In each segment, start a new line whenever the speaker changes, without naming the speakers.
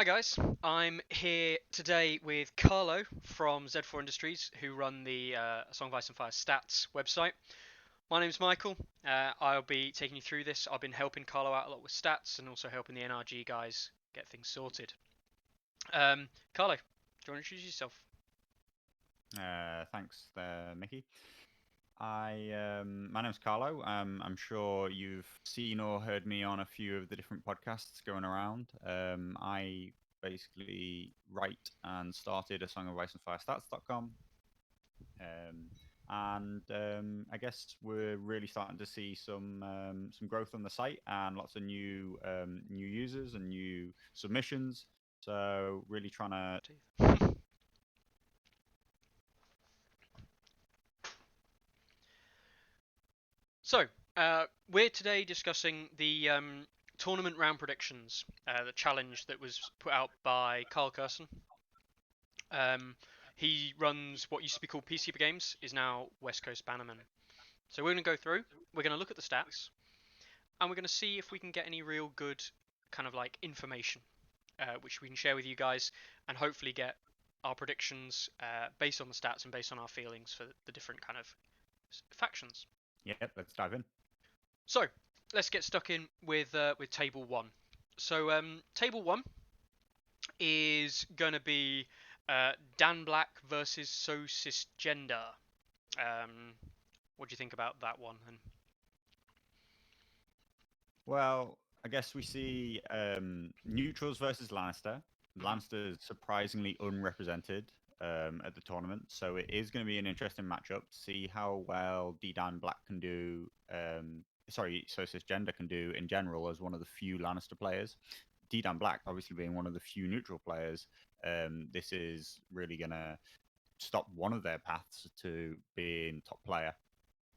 Hi guys, I'm here today with Carlo from Z4 Industries, who run the Song of Ice and Fire Stats website. My name's Michael. I'll be taking you through this. I've been helping Carlo out a lot with stats and also helping the NRG guys get things sorted. Carlo, do you want to introduce yourself?
Thanks there, Mickey. My name's Carlo. I'm sure you've seen or heard me on a few of the different podcasts going around. I basically write and started a Song of Ice and Fire Stats.com. And I guess we're really starting to see some growth on the site and lots of new users and new submissions. So really trying to.
Teeth. So, we're today discussing the tournament round predictions, the challenge that was put out by Karl. He runs what used to be called PC Games, is now West Coast Bannermen. So we're going to go through, we're going to look at the stats, and we're going to see if we can get any real good kind of like information, which we can share with you guys, and hopefully get our predictions based on the stats and based on our feelings for the different kind of factions.
Yep, let's dive in.
So let's get stuck in with table one. So table one is going to be Dan Black versus So Cisgender. Um, what do you think about that one? And
Well, I guess we see neutrals versus Lannister.
mm-hmm.
Lannister is surprisingly unrepresented at the tournament, so it is going to be an interesting matchup to see how well D-Dan Black can do. Sorry, so Cisgender can do in general as one of the few Lannister players. D-Dan Black, obviously being one of the few neutral players, this is really going to stop one of their paths to being top player.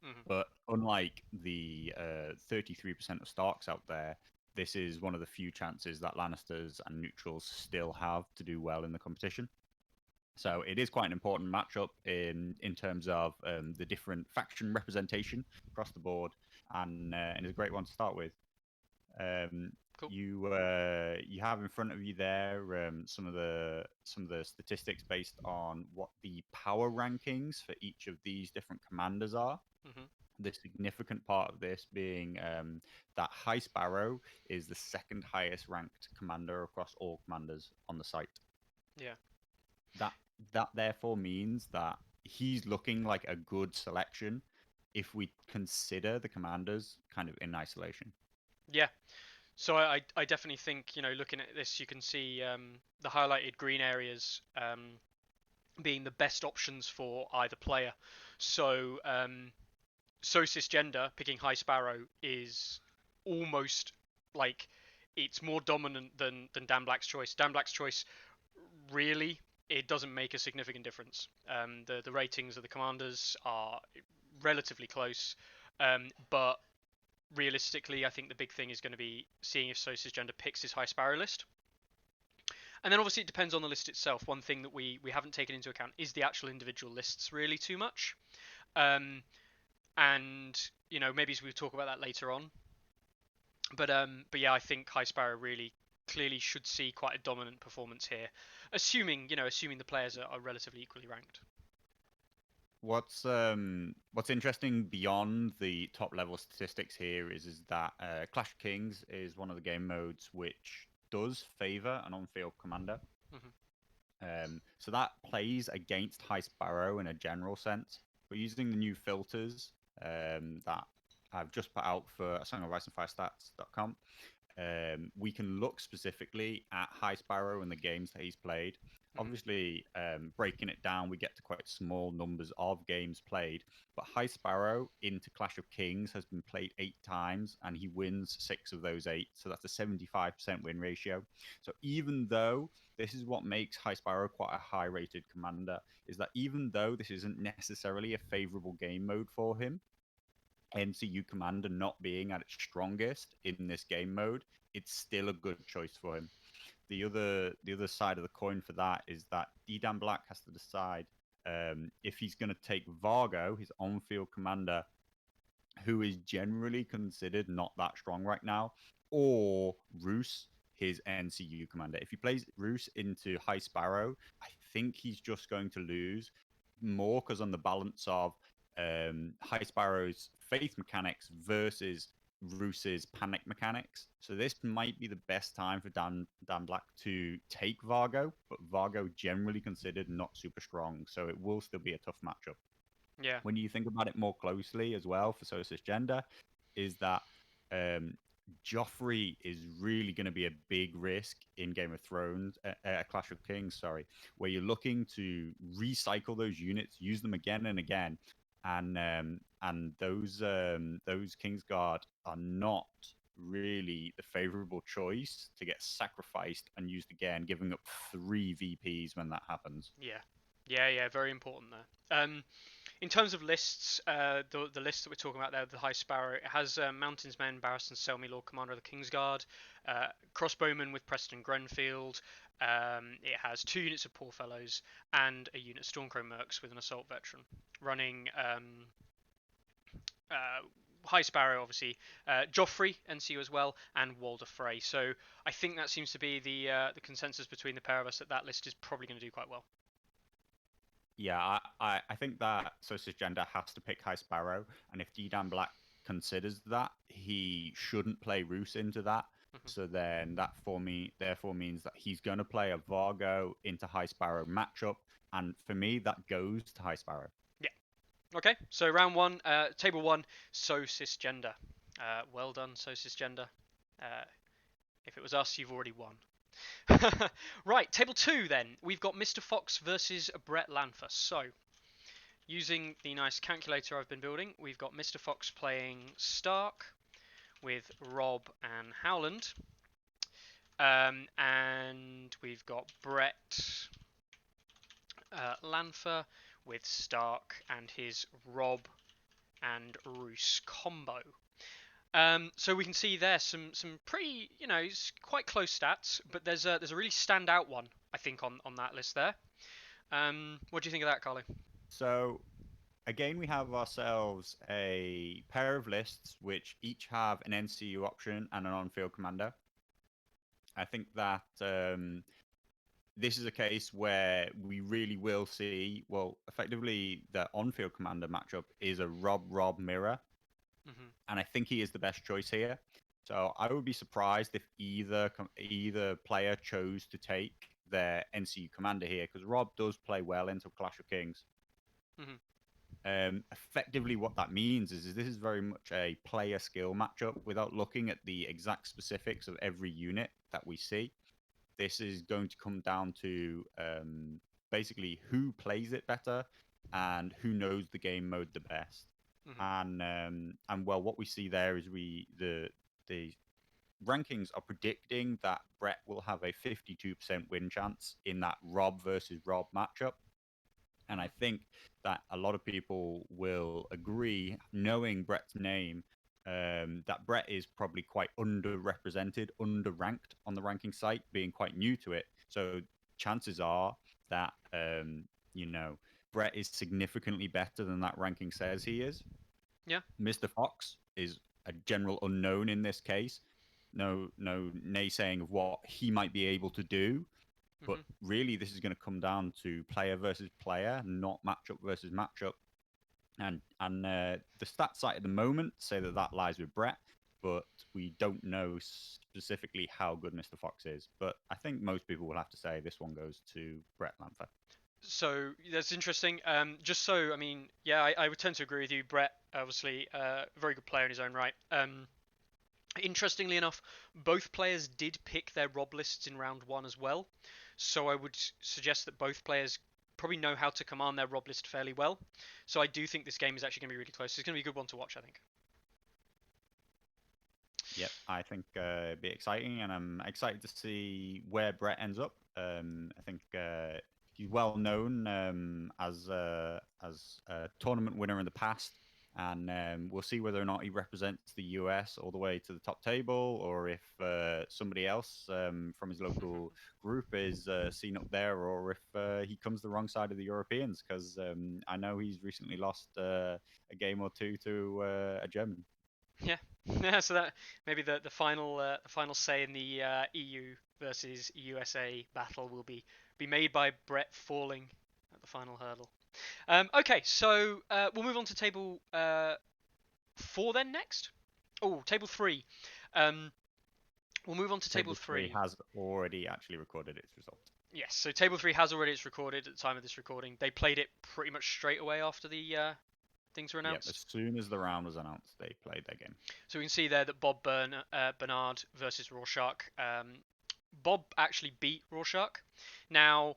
Mm-hmm.
But unlike the 33% of Starks out there, this is one of the few chances that Lannisters and neutrals still have to do well in the competition. So it is quite an important matchup in terms of the different faction representation across the board, and it's a great one to start with. Um,
Cool.
you have in front of you there some of the statistics based on what the power rankings for each of these different commanders are.
Mm-hmm.
The significant part of this being that High Sparrow is the second highest ranked commander across all commanders on the site.
Yeah.
That that therefore means that he's looking like a good selection if we consider the commanders kind of in isolation.
Yeah. So I definitely think, looking at this, you can see the highlighted green areas being the best options for either player. So so cisgender picking High Sparrow is almost like it's more dominant than Dan Black's choice. Dan Black's choice really it doesn't make a significant difference. The ratings of the commanders are relatively close, but realistically, I think the big thing is going to be seeing if So Cisgender picks his High Sparrow list. And then obviously it depends on the list itself. One thing that we haven't taken into account is the actual individual lists really too much. Um, and maybe we'll talk about that later on. But yeah, I think High Sparrow really clearly should see quite a dominant performance here, assuming the players are relatively equally ranked.
What's interesting beyond the top level statistics here is that Clash of Kings is one of the game modes which does favor an on-field commander.
Mm-hmm.
So that plays against High Sparrow in a general sense. But using the new filters that I've just put out for a Song of Ice and Fire Stats.com, we can look specifically at High Sparrow and the games that he's played.
Mm-hmm.
Obviously, breaking it down, we get to quite small numbers of games played. But High Sparrow into Clash of Kings has been played 8 times, and he wins 6 of those 8. So that's a 75% win ratio. So even though this is what makes High Sparrow quite a high-rated commander, is that even though this isn't necessarily a favorable game mode for him, NCU Commander not being at its strongest in this game mode, it's still a good choice for him. The other side of the coin for that is that Edan Black has to decide if he's going to take Vargo, his on-field commander, who is generally considered not that strong right now, or Roos, his NCU commander. If he plays Roos into High Sparrow, I think he's just going to lose more because on the balance of High Sparrow's faith mechanics versus Roos's panic mechanics. So this might be the best time for Dan Black to take Vargo, but Vargo generally considered not super strong, so it will still be a tough matchup.
Yeah.
When you think about it more closely as well for Sosis Gender, is that um, Joffrey is really going to be a big risk in Game of Thrones, Clash of Kings, sorry, where you're looking to recycle those units, use them again and again, and those Kingsguard are not really the favorable choice to get sacrificed and used again, giving up 3 VPs when that happens.
Yeah. Yeah, very important there. In terms of lists, the list that we're talking about there, the High Sparrow, it has Mountains Men, Barristan Selmy, Lord Commander of the Kingsguard, Crossbowmen with Preston Grenfield. It has 2 units of Poor Fellows and a unit of Stormcrow Mercs with an Assault Veteran, running High Sparrow, obviously, Joffrey NCU as well, and Walder Frey. So I think that seems to be the consensus between the pair of us that list is probably going to do quite well.
Yeah, I think that Sosis Gender has to pick High Sparrow, and if Dan Black considers that, he shouldn't play Roos into that.
Mm-hmm.
So then that for me therefore means that he's going to play a Vargo into High Sparrow matchup, and for me that goes to High Sparrow.
Yeah. Okay. So round 1, table 1, So Cisgender. Well done, So Cisgender. If it was us, you've already won. Right, table 2 then. We've got Mr. Fox versus Brettlanpher. So, using the nice calculator I've been building, we've got Mr. Fox playing Stark with Rob and Howland. And we've got Brett Lanpher with Stark and his Rob and Roos combo. So we can see there some pretty, quite close stats, but there's a really standout one, I think, on that list there. What do you think of that, Carlo?
So again, we have ourselves a pair of lists which each have an NCU option and an on-field commander. I think that this is a case where we really will see, well, effectively the on-field commander matchup is a Rob mirror, and I think he is the best choice here. So I would be surprised if either player chose to take their NCU commander here, because Rob does play well into Clash of Kings. Effectively, what that means is this is very much a player skill matchup without looking at the exact specifics of every unit that we see. This is going to come down to basically who plays it better and who knows the game mode the best. And well, what we see there is the rankings are predicting that Brett will have a 52% win chance in that Rob versus Rob matchup. And I think that a lot of people will agree, knowing Brett's name, that Brett is probably quite underrepresented, underranked on the ranking site, being quite new to it. So chances are that, Brett is significantly better than that ranking says he is.
Yeah.
Mr. Fox is a general unknown in this case. No naysaying of what he might be able to do. But really, this is going to come down to player versus player, not matchup versus matchup. And the stat site at the moment say that lies with Brett, but we don't know specifically how good Mr. Fox is. But I think most people will have to say this one goes to Brettlanpher.
So that's interesting. Just so, I mean, yeah, I would tend to agree with you. Brett, obviously, a very good player in his own right. Interestingly enough, both players did pick their Rob lists in round 1 as well. So I would suggest that both players probably know how to command their Rob list fairly well. So I do think this game is actually going to be really close. It's going to be a good one to watch, I think.
Yep, I think it'd be exciting, and I'm excited to see where Brett ends up. I think he's well known as a tournament winner in the past, and we'll see whether or not he represents the US all the way to the top table, or if somebody else from his local group is seen up there, or if he comes the wrong side of the Europeans, because I know he's recently lost a game or two to a German.
Yeah, yeah. So that maybe the final say in the EU versus USA battle will be made by Brett falling at the final hurdle. Okay, so we'll move on to table 4 then next. Oh, table 3. Um, we'll move on to table
Table 3
3.
has already actually recorded its result.
Yes, so table 3 has already it's recorded at the time of this recording. They played it pretty much straight away after the things were
Yep, as
announced.
soon as the round was announced, they played their game.
So we can see there that Bernard versus Rorschach. Bob actually beat Rorschach. Now,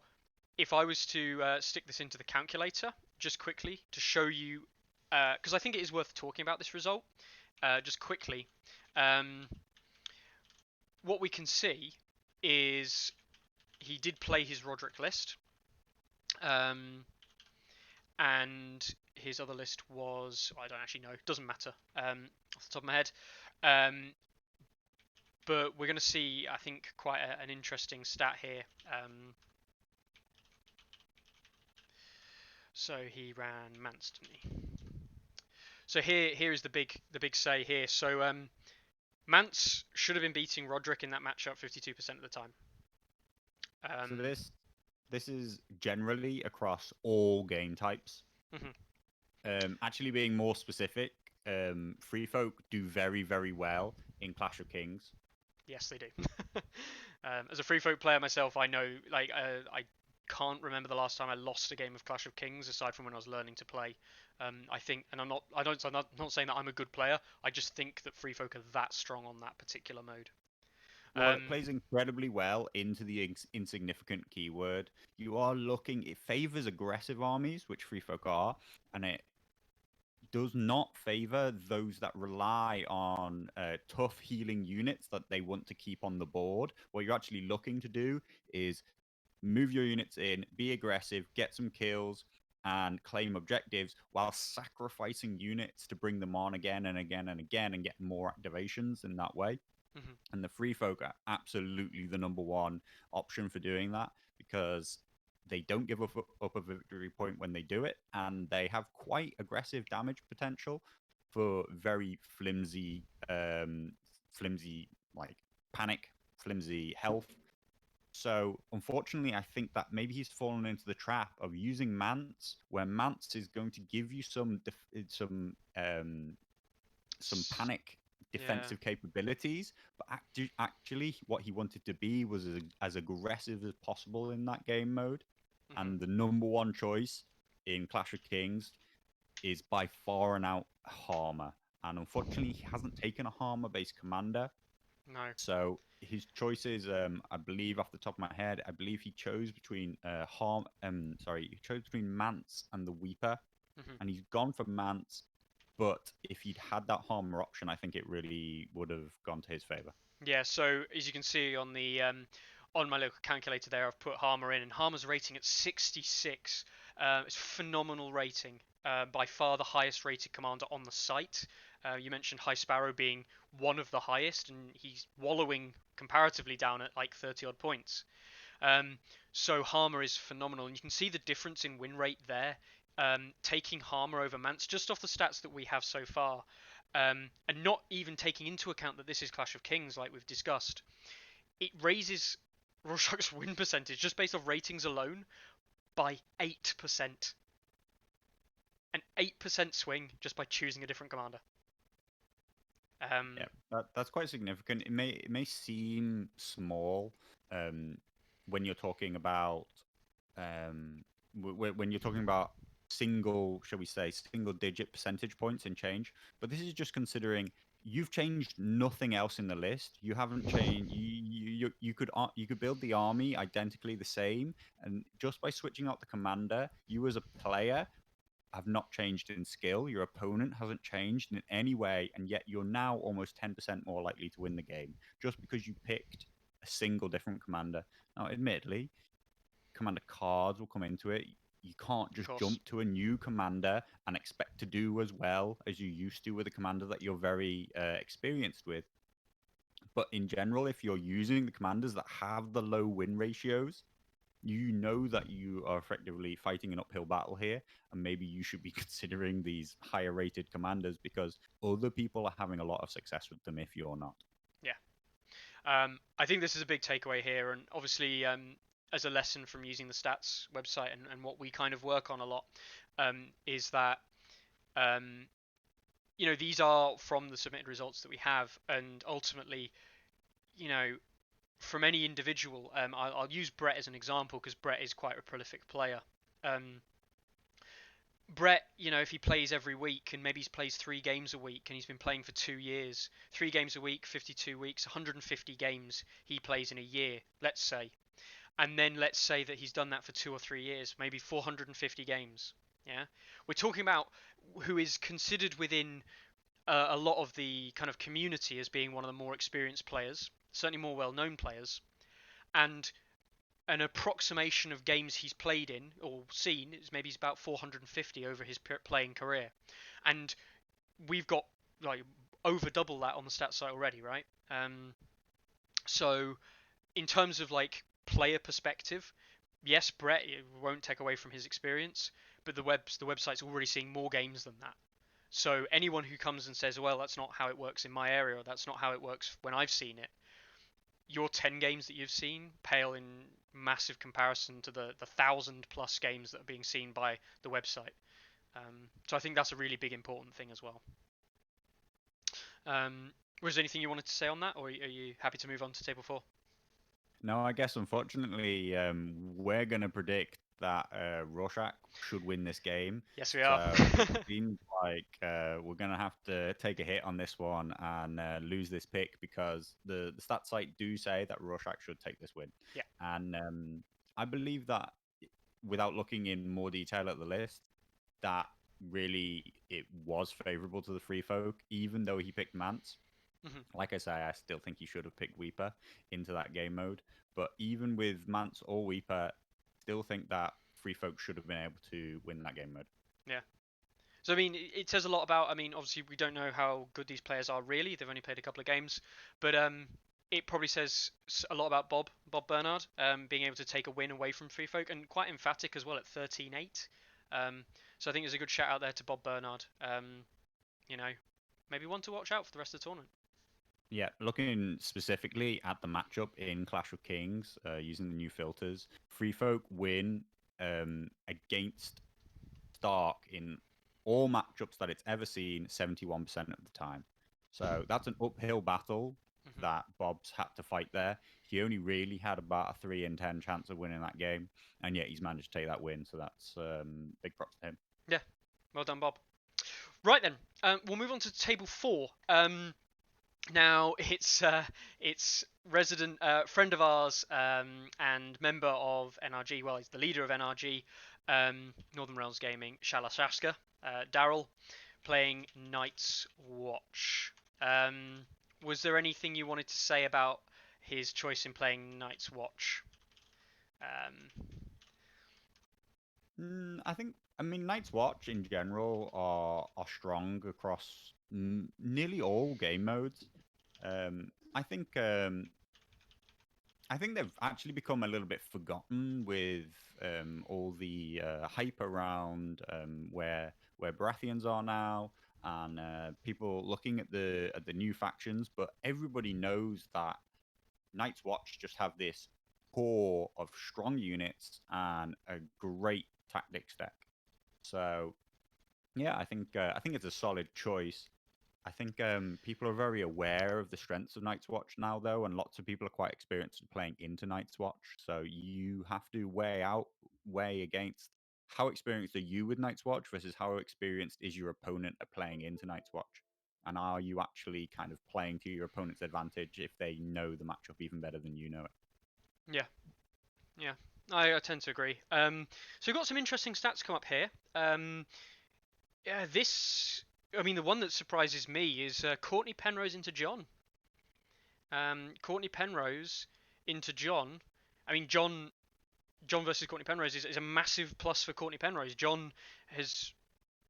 if I was to stick this into the calculator just quickly to show you, because I think it is worth talking about this result, just quickly, um, what we can see is he did play his Roderick list, um, and his other list was, I don't actually know, doesn't matter off the top of my head. Um, but we're going to see, I think, quite an interesting stat here. So he ran Mance, didn't he? So here is the big say here. So Mance should have been beating Roderick in that matchup 52% of the time.
So
Um,
this is generally across all game types.
mhm.
Actually, being more specific, Free Folk do very, very well in Clash of Kings.
Yes, they do. As a free folk player myself, I know like I can't remember the last time I lost a game of Clash of Kings aside from when I was learning to play. I think, and I'm not saying that I'm a good player. I just think that free folk are that strong on that particular mode.
Well, it plays incredibly well into the insignificant keyword. You are looking, it favors aggressive armies, which Free Folk are, and it does not favor those that rely on tough healing units that they want to keep on the board. What you're actually looking to do is move your units in, be aggressive, get some kills, and claim objectives while sacrificing units to bring them on again and again and again and get more activations in that way.
Mhm.
And the free folk are absolutely the number one option for doing that because they don't give up a victory point when they do it, and they have quite aggressive damage potential for very flimsy like panic, flimsy health. So unfortunately, I think that maybe he's fallen into the trap of using Mance, where Mance is going to give you some panic
Yeah.
defensive capabilities, but actually what he wanted to be was as aggressive as possible in that game mode.
Mhm.
And the number one choice in Clash of Kings is by far and out Harmer. And unfortunately, he hasn't taken a Harmer based commander.
No.
So his choices, I believe, off the top of my head, I believe he chose between he chose between Mance and the Weeper,
Mhm.
and he's gone for Mance. But if he'd had that Harmer option, I think it really would have gone to his favor.
Yeah. So as you can see on the on my local calculator there, I've put Harmer in, and Harmer's rating at 66. It's phenomenal rating. By far the highest rated commander on the site. You mentioned High Sparrow being one of the highest, and he's wallowing comparatively down at like 30 odd points. Um, so Harmer is phenomenal, and you can see the difference in win rate there. Taking Harmer over Mance just off the stats that we have so far, and not even taking into account that this is Clash of Kings, like we've discussed, it raises Rorschach's win percentage just based off ratings alone by 8%. An 8% swing just by choosing a different commander.
Yeah,
Um,
that's quite significant. It may seem small um, when you're talking about when you're talking about shall we say, single digit percentage points in change. But this is just considering you've changed nothing else in the list. You haven't changed. You could build the army identically the same, and just by switching out the commander, you as a player have not changed in skill. Your opponent hasn't changed in any way, and yet you're now almost 10% more likely to win the game just because you picked a single different commander. Now, admittedly, commander cards will come into it. You can't
of
just
course.
jump to a new commander and expect to do as well as you used to with a commander that you're very experienced with. But in general, if you're using the commanders that have the low win ratios, you know that you are effectively fighting an uphill battle here, and maybe you should be considering these higher rated commanders because other people are having a lot of success with them if you're not.
Yeah. I think this is a big takeaway here, and obviously, as a lesson from using the stats website and what we kind of work on a lot, is that um, these are from the submitted results that we have, and ultimately, you know, from any individual, I'll use Brett as an example because Brett is quite a prolific player. Um, Brett, if he plays every week and maybe he plays 3 games a week and he's been playing for 2 years, 3 games a week, 52 weeks, 150 games he plays in a year, let's say. And then let's say that he's done that for 2 or 3 years, maybe 450 games. Yeah. We're talking about who is considered within a lot of the kind of community as being one of the more experienced players, certainly more well known players. And an approximation of games he's played in or seen is maybe he's about 450 over his playing career, and we've got like over double that on the stats site already, right? So in terms of like player perspective, yes, Brett, it won't take away from his experience, but the website's already seeing more games than that. So anyone who comes and says, well, that's not how it works in my area, or that's not how it works when I've seen it, your 10 games that you've seen pale in massive comparison to the 1,000+ games that are being seen by the website. So I think that's a really big important thing as well. Was there anything you wanted to say on that, or are you happy to move on to table 4?
No, I guess unfortunately, we're going to predict that Rorschach should win this game.
Yes, we are.
So it seems like we're going to have to take a hit on this one and lose this pick because the stat site do say that Rorschach should take this win.
Yeah.
And I believe that without looking in more detail at the list, that really it was favorable to the Free Folk, even though he picked Mance. Like I say, I still think he should have picked Weeper into that game mode. But even with Mance or Weeper, still think that Free Folk should have been able to win that game mode.
Yeah. So I mean, it says a lot about. I mean, obviously we don't know how good these players are really. They've only played a couple of games, but it probably says a lot about Bob Bernard, being able to take a win away from Free Folk, and quite emphatic as well at 13-8. So I think there's a good shout out there to Bob Bernard. Maybe one to watch out for the rest of the tournament.
Yeah, looking specifically at the matchup in Clash of Kings, using the new filters, Free Folk win against Stark in all matchups that it's ever seen 71% of the time. So that's an uphill battle that Bob's had to fight there. He only really had about a 3 in 10 chance of winning that game, and yet he's managed to take that win. So that's big props to him.
Yeah, well done, Bob. Right then, we'll move on to table 4. Now it's resident friend of ours and member of NRG. Well, he's the leader of NRG, Northern Realms Gaming, Shalashaska, Daryl, playing Night's Watch. Was there anything you wanted to say about his choice in playing Night's Watch?
I mean, Night's Watch in general are strong across nearly all game modes. I think they've actually become a little bit forgotten with all the hype around where Baratheons are now, and people looking at the new factions. But everybody knows that Night's Watch just have this core of strong units and a great tactics deck. So yeah, I think it's a solid choice. I think people are very aware of the strengths of Night's Watch now, though, and lots of people are quite experienced in playing into Night's Watch. So you have to weigh against how experienced are you with Night's Watch versus how experienced is your opponent at playing into Night's Watch, and are you actually kind of playing to your opponent's advantage if they know the matchup even better than you know it?
Yeah, yeah, I tend to agree. So we've got some interesting stats come up here. Yeah, I mean, the one that surprises me is Courtney Penrose into John. Courtney Penrose into John. I mean, John versus Courtney Penrose is a massive plus for Courtney Penrose. John has,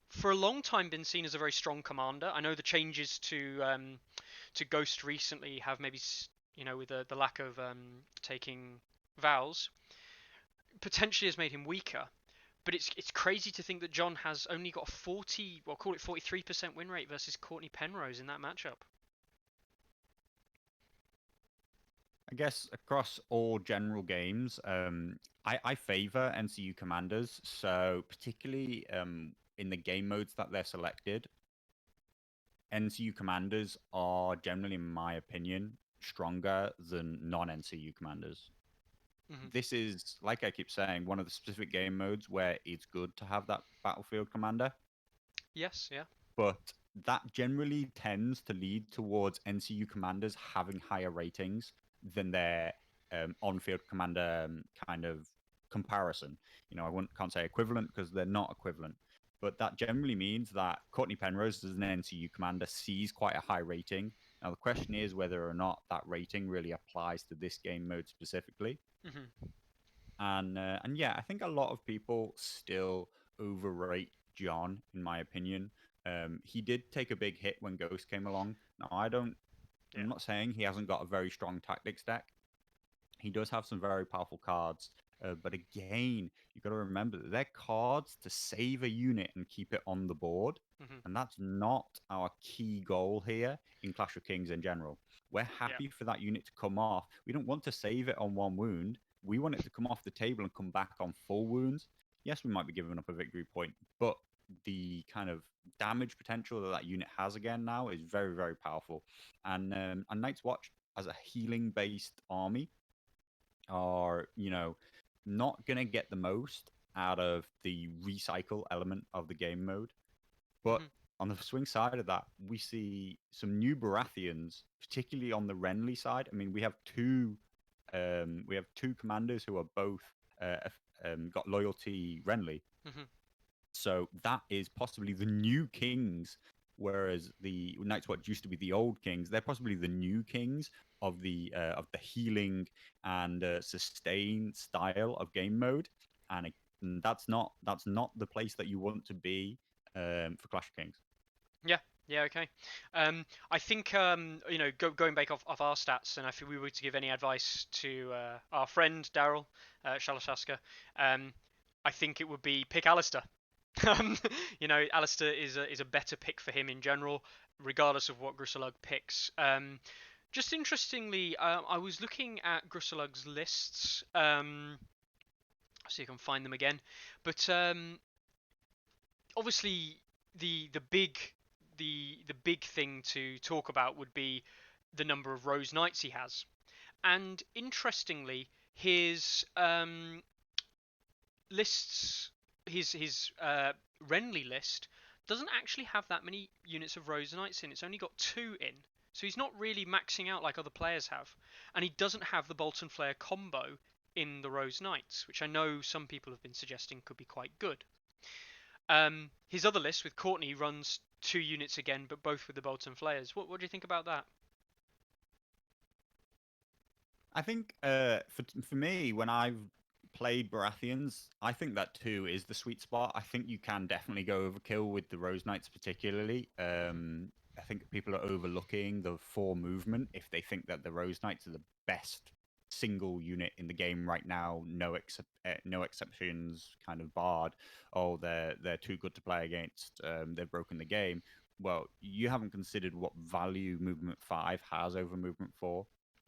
for a long time, been seen as a very strong commander. I know the changes to Ghost recently have maybe, with the lack of taking vows. potentially has made him weaker. But it's crazy to think that John has only got a 40, well, call it 43% win rate versus Courtney Penrose in that matchup.
I guess across all general games, I favor NCU commanders. So particularly in the game modes that they're selected, NCU commanders are generally, in my opinion, stronger than non-NCU commanders.
Hmm.
This is, like I keep saying, one of the specific game modes where it's good to have that battlefield commander,
Yes, yeah.
but that generally tends to lead towards NCU commanders having higher ratings than their on-field commander kind of comparison. I can't say equivalent because they're not equivalent, but that generally means that Courtney Penrose as an NCU commander sees quite a high rating. Now the question is whether or not that rating really applies to this game mode specifically.
Hmm.
And yeah, I think a lot of people still overrate John, in my opinion. He did take a big hit when Ghost came along. Now,
Yeah.
I'm not saying he hasn't got a very strong tactics deck. He does have some very powerful cards, but again, you got to remember that they're cards to save a unit and keep it on the board,
Hmm.
and that's not our key goal here in Clash of Kings in general. We're
Yeah.
happy for that unit to come off. We don't want to save it on one wound. We want it to come off the table and come back on full wounds. Yes, we might be giving up a victory point, but the kind of damage potential that unit has again now is very, very powerful. And Night's Watch as a healing based army are, not going to get the most out of the recycle element of the game mode. But
Hmm.
on the swing side of that, we see some new Baratheons, particularly on the Renly side. I mean, we have two commanders who are both got loyalty Renly,
Hmm.
so that is possibly the new kings, whereas the Night's Watch used to be the old kings. They're possibly the new kings of the healing and sustain style of game mode, and that's not the place that you want to be for Clash of Kings.
Yeah. Yeah. Okay. I think going back off our stats, and if we were to give any advice to our friend Daryl Shalashaska, um, I think it would be pick Alistair. Alistair is a better pick for him in general, regardless of what Grusilug picks. Just interestingly, I was looking at Grusilug's lists. See if I can find them again. But obviously, the big thing to talk about would be the number of Rose Knights he has. And interestingly, his lists, his Renly list doesn't actually have that many units of Rose Knights in. It's only got 2 in. So he's not really maxing out like other players have. And he doesn't have the Bolt and Flare combo in the Rose Knights, which I know some people have been suggesting could be quite good. His other list with Courtney runs 2 units again, but both with the Bolt and Flares. What do you think about that?
I think for me, when I've played Baratheons, I think that too is the sweet spot. I think you can definitely go overkill with the Rose Knights, particularly.
Hmm.
I think people are overlooking the 4 movement if they think that the Rose Knights are the best single unit in the game right now. No exceptions, kind of barred. Oh, they're too good to play against. They've broken the game. Well, you haven't considered what value movement 5 has over movement 4.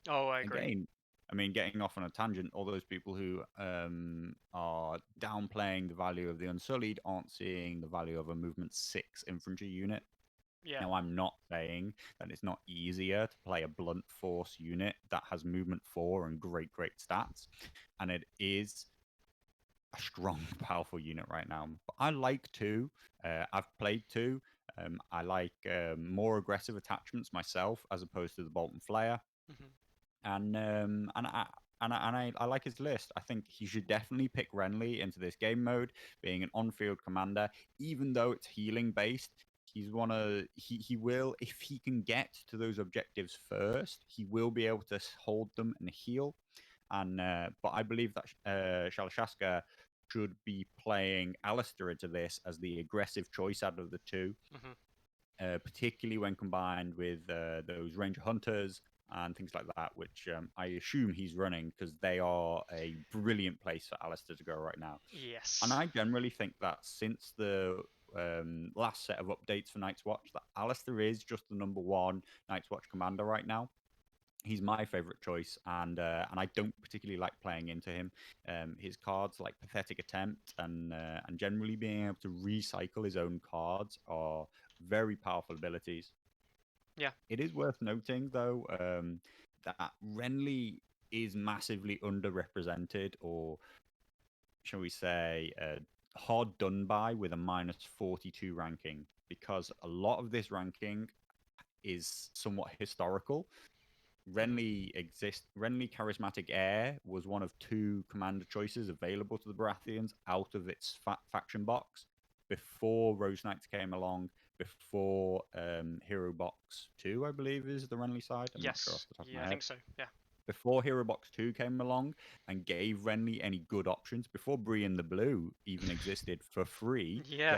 Oh, I agree.
Again, I mean, getting off on a tangent, all those people who are downplaying the value of the Unsullied aren't seeing the value of a movement 6 infantry unit.
Yeah.
Now, I'm not saying that it's not easier to play a blunt force unit that has movement 4 and great, great stats, and it is a strong, powerful unit right now. But I like 2. I've played 2. I like more aggressive attachments myself as opposed to the Bolt and Flare,
Hmm.
and I like his list. I think he should definitely pick Renly into this game mode, being an on-field commander, even though it's healing based. He will, if he can get to those objectives first, he will be able to hold them and heal. But I believe that Shalashaska should be playing Alistair into this as the aggressive choice out of the 2,
Hmm.
particularly when combined with those Ranger Hunters and things like that, which I assume he's running because they are a brilliant place for Alistair to go right now. And
Yes.
I generally think that since the last set of updates for Night's Watch, that Alistair is just the number one Night's Watch commander right now. He's my favorite choice, and I don't particularly like playing into him. His cards, like Pathetic Attempt, and generally being able to recycle his own cards, are very powerful abilities.
Yeah.
It is worth noting, though, that Renly is massively underrepresented, or shall we say, hard done by with a -42 ranking, because a lot of this ranking is somewhat historical.
Mhm.
Renly Charismatic Air was one of two commander choices available to the Baratheons out of its faction box before Rose Knights came along, before Hero Box 2, I believe, is the Renly side. I'm not sure off
Yes.
the top of
Yeah,
my
I
head.
think so. Yeah.
Before Hero Box 2 came along and gave Renly any good options, before Bree and the Blue even existed for free
Yeah.
to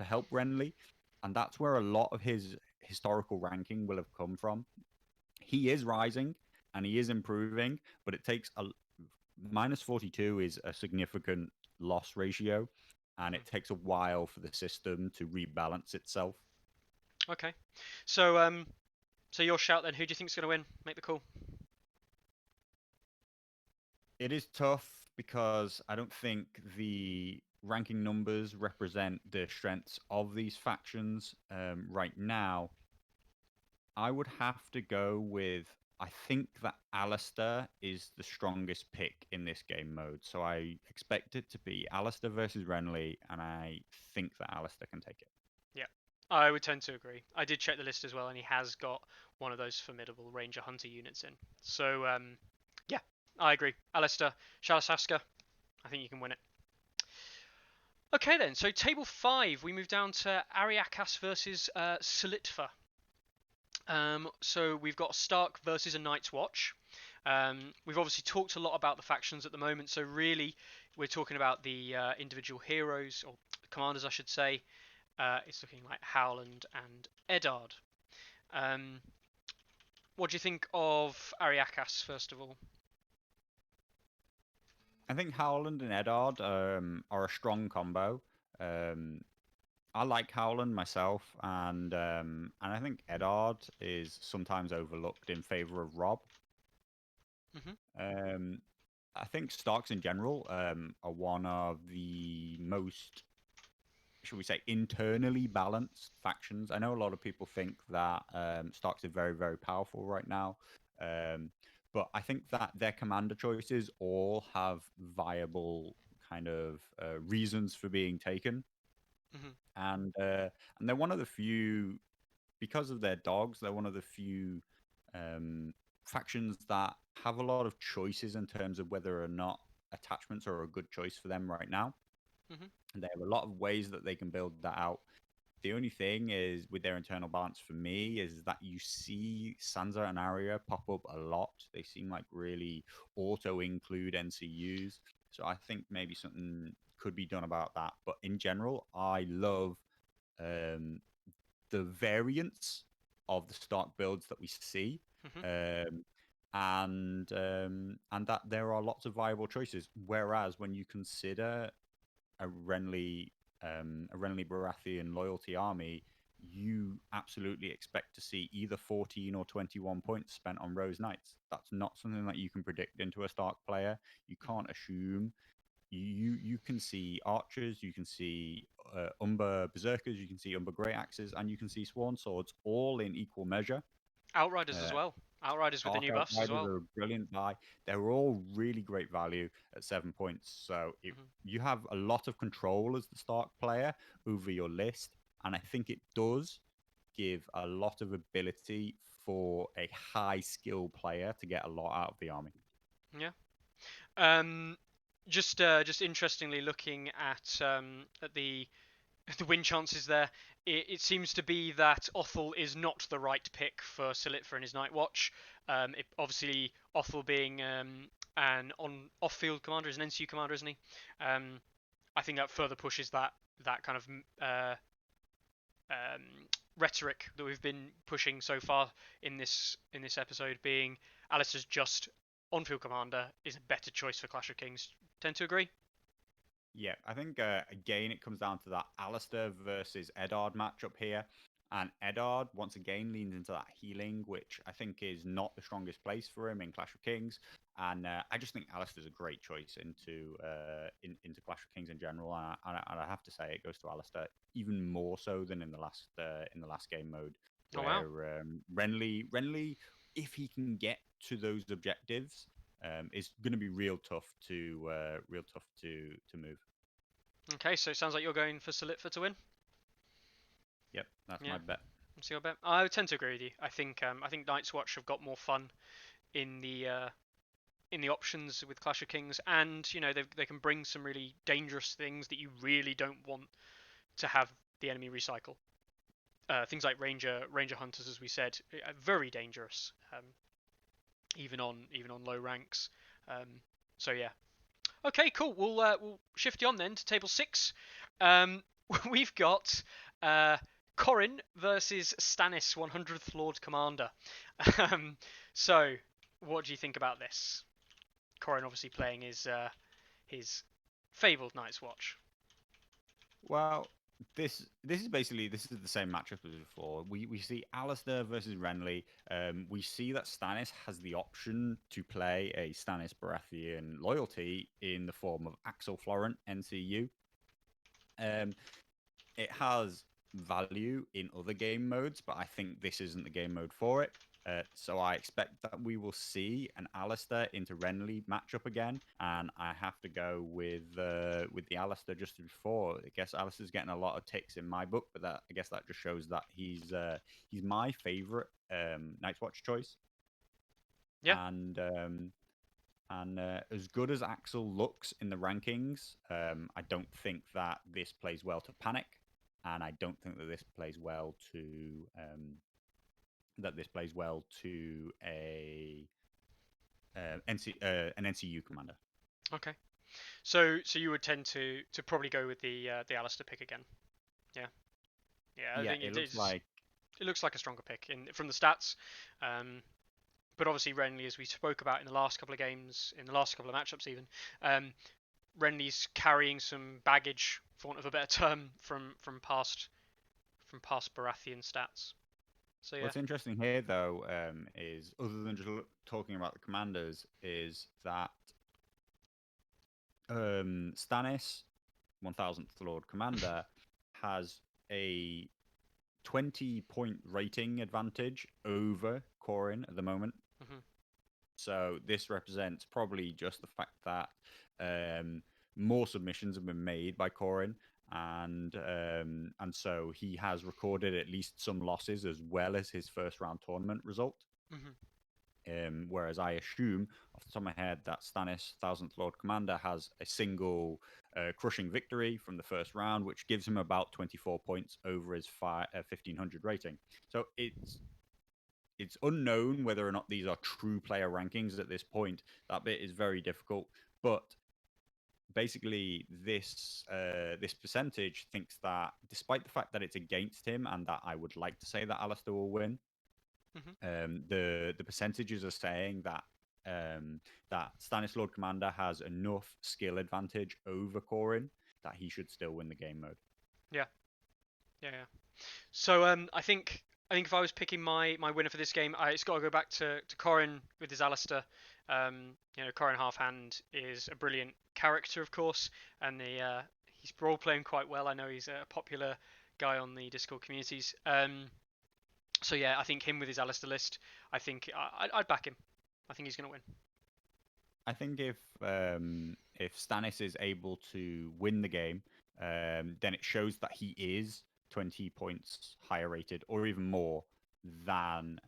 help Renly. And that's where a lot of his historical ranking will have come from. He is rising and he is improving, but it takes a -42 is a significant loss ratio, and
Mhm.
it takes a while for the system to rebalance itself.
Okay. So so your shout then. Who do you think's going to win? Make the call.
It is tough because I don't think the ranking numbers represent the strengths of these factions right now. I would have to go with. I think that Alistair is the strongest pick in this game mode. So I expect it to be Alistair versus Renly, and I think that Alistair can take it.
Yeah. I would tend to agree. I did check the list as well, and he has got one of those formidable Ranger Hunter units in. So yeah, I agree. Alistair, Shalashaska, I think you can win it. Okay then, so table 5, we move down to Ariakas versus Selitva. So we've got Stark versus a Night's Watch. We've obviously talked a lot about the factions at the moment, so really we're talking about the individual heroes, or commanders I should say. It's looking like Howland and Eddard. Um, what do you think of Ariakas, first of all?
I think Howland and Eddard are a strong combo. Um, I like Howland myself, and I think Eddard is sometimes overlooked in favor of Rob.
Hmm.
Um, I think Starks in general are one of the most, should we say, internally balanced factions. I know a lot of people think that Starks are very, very powerful right now, um, but I think that their commander choices all have viable kind of reasons for being taken,
Hmm.
and they're one of the few, because of their dogs, they're one of the few um, factions that have a lot of choices in terms of whether or not attachments are a good choice for them right now.
Hmm.
And they have a lot of ways that they can build that out. The only thing is with their internal balance for me is that you see Sansa and Arya pop up a lot. They seem like really auto include NCUs. So I think maybe something could be done about that. But in general, I love um, the variance of the stock builds that we see,
Hmm.
um, and that there are lots of viable choices. Whereas when you consider a Renly a Renly Baratheon loyalty army, you absolutely expect to see either 14 or 21 points spent on Rose Knights. That's not something that you can predict into a Stark player. You
Hmm.
can't assume. You can see archers, you can see Umber berserkers, you can see Umber great axes, and you can see sworn swords all in equal measure.
Outriders as
Uh,
well. Outriders with the
Dark
new buffs as
Outriders
well.
are a brilliant buy. They're all really great value at 7 points. So
Hmm.
you have a lot of control as the Stark player over your list, and I think it does give a lot of ability for a high skill player to get a lot out of the army.
Yeah. Um, just interestingly looking at the the win chances there, it seems to be that Othel is not the right pick for Selitva in his Night Watch. Obviously, Othel being an off-field commander, is an NCU commander, isn't he? I think that further pushes that kind of rhetoric that we've been pushing so far in this episode, being Alistair's just on-field commander is a better choice for Clash of Kings. Tend to agree?
Yeah, I think again it comes down to that Alistair versus Eddard matchup here. And Eddard once again leans into that healing, which I think is not the strongest place for him in Clash of Kings. And I just think Alistair's a great choice into Clash of Kings in general. And I have to say it goes to Alistair even more so than in the last game mode,
Oh wow.
where Renly, if he can get to those objectives, is going to be real tough to move.
Okay, so it sounds like you're going for Solitva to win.
Yep, that's
Yeah,
my bet.
that's your bet. I tend to agree with you. I think Night's Watch have got more fun in the options with Clash of Kings, and they can bring some really dangerous things that you really don't want to have the enemy recycle. Things like Ranger Hunters, as we said, are very dangerous, even on low ranks. So yeah. Okay, cool. We'll shift you on then to table 6. We've got Corin versus Stannis, 100th Lord Commander. So, what do you think about this? Corin obviously playing his fabled Night's Watch.
Well, this is the same matchup as before. We see Alistair versus Renly. We see that Stannis has the option to play a Stannis Baratheon loyalty in the form of Axel Florent NCU. It has value in other game modes, but I think this isn't the game mode for it. So I expect that we will see an Alistair into Renly matchup again, and I have to go with the Alistair just before. I guess Alistair's getting a lot of ticks in my book, but I guess that just shows that he's my favorite Night's Watch choice.
Yeah.
And as good as Axel looks in the rankings, I don't think that this plays well to Panic, and I don't think that this plays well to an NCU commander.
Okay. So you would tend to probably go with the Alistair pick again. Yeah. Yeah. I think
It
looks like a stronger pick from the stats. But obviously Renly, as we spoke about in the last couple of games, in the last couple of matchups even, Renly's carrying some baggage, for want of a better term, from past Baratheon stats. So yeah.
What's interesting here, though, is other than just talking about the commanders, is that Stannis, 1000th Lord Commander, has a 20-point rating advantage over Corin at the moment.
Mm-hmm.
So this represents probably just the fact that more submissions have been made by Corin, and so he has recorded at least some losses as well as his first round tournament result.
Mm-hmm.
Whereas I assume, off the top of my head, that Stannis, 1000th Lord Commander, has a single crushing victory from the first round, which gives him about 24 points over his 1500 rating. So it's unknown whether or not these are true player rankings at this point. That bit is very difficult, but basically this percentage thinks that, despite the fact that it's against him and that I would like to say that Alistair will win, the percentages are saying that that Stannis Lord Commander has enough skill advantage over Corin that he should still win the game mode.
Yeah. So I think if I was picking my winner for this game, it's got to go back to Corin with his Alistair. Corin Halfhand is a brilliant character, of course, and he's role playing quite well. I know he's a popular guy on the Discord communities. So yeah, I think him with his Alistair list, I think I'd back him. I think he's going to win.
I think if Stannis is able to win the game, then it shows that he is 20 points higher rated, or even more, than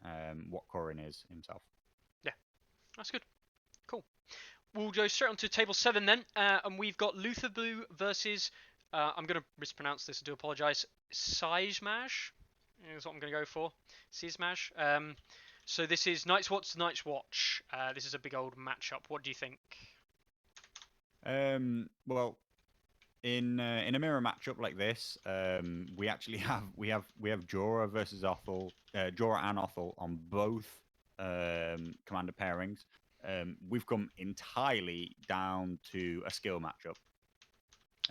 what Corin is himself.
Yeah, that's good. Cool. We'll go straight on to table 7 then, and we've got Lutherblue versus, I'm going to mispronounce this, I do apologise, Sizemaj is what I'm going to go for. Sizemaj. So this is Night's Watch to Night's Watch. This is a big old matchup. What do you think?
Well, in a mirror matchup like this, we actually have Jorah versus Othel, Jorah and Othel on both commander pairings. We've come entirely down to a skill matchup.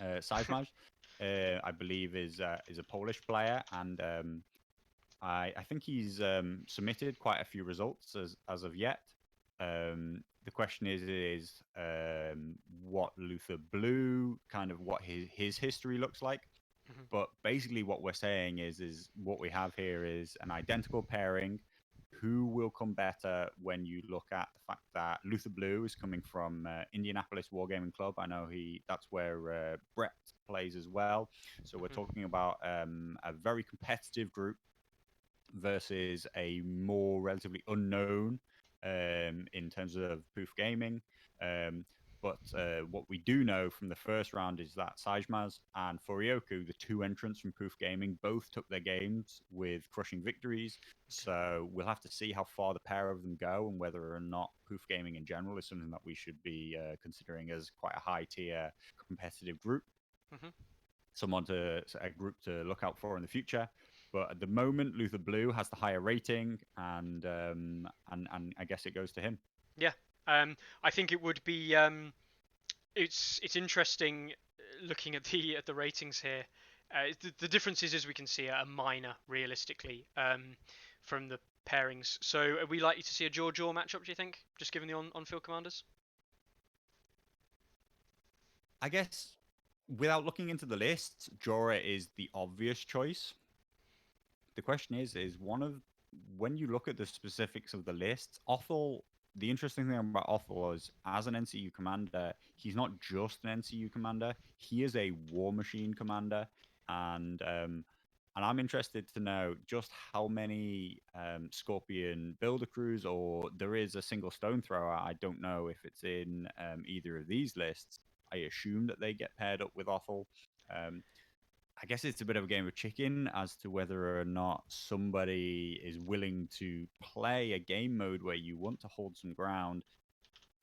Sizemaj, I believe, is a Polish player, and I think he's submitted quite a few results as of yet. The question is what Luther Blue, kind of what his history looks like.
Mhm.
But basically, what we're saying is what we have here is an identical pairing. Who will come better when you look at the fact that Luther Blue is coming from Indianapolis Wargaming Club? I know that's where Brett plays as well. So we're
Mhm.
talking about a very competitive group versus a more relatively unknown in terms of Poof Gaming. But what we do know from the first round is that Sajmaz and Forioku, the two entrants from Poof Gaming, both took their games with crushing victories.
Okay.
So we'll have to see how far the pair of them go and whether or not Poof Gaming in general is something that we should be considering as quite a high tier competitive group.
Mhm.
A group to look out for in the future. But at the moment, Luther Blue has the higher rating, and I guess it goes to him.
Yeah. I think it would be it's interesting looking at the ratings here. The differences, as we can see, are minor realistically from the pairings. So, are we likely to see a jaw matchup? Do you think, just given the on-field commanders?
I guess without looking into the list, Jorah is the obvious choice. The question is one of when you look at the specifics of the list, Othel. The interesting thing about Othel is, as an NCU commander, he's not just an NCU commander; he is a War Machine commander, and I'm interested to know just how many Scorpion builder crews, or there is a single stone thrower. I don't know if it's in either of these lists. I assume that they get paired up with Othel. Um, I guess it's a bit of a game of chicken as to whether or not somebody is willing to play a game mode where you want to hold some ground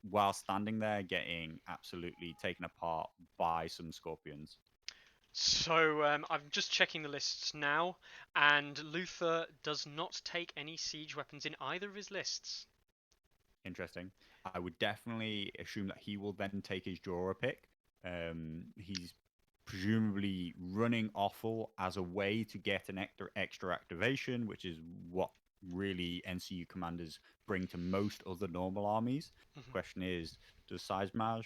while standing there getting absolutely taken apart by some scorpions.
So, I'm just checking the lists now, and Luther does not take any siege weapons in either of his lists.
Interesting. I would definitely assume that he will then take his drawer pick. He's presumably running Offal as a way to get an extra activation, which is what really NCU commanders bring to most other normal armies.
Mhm.
Question is, does Sizemaj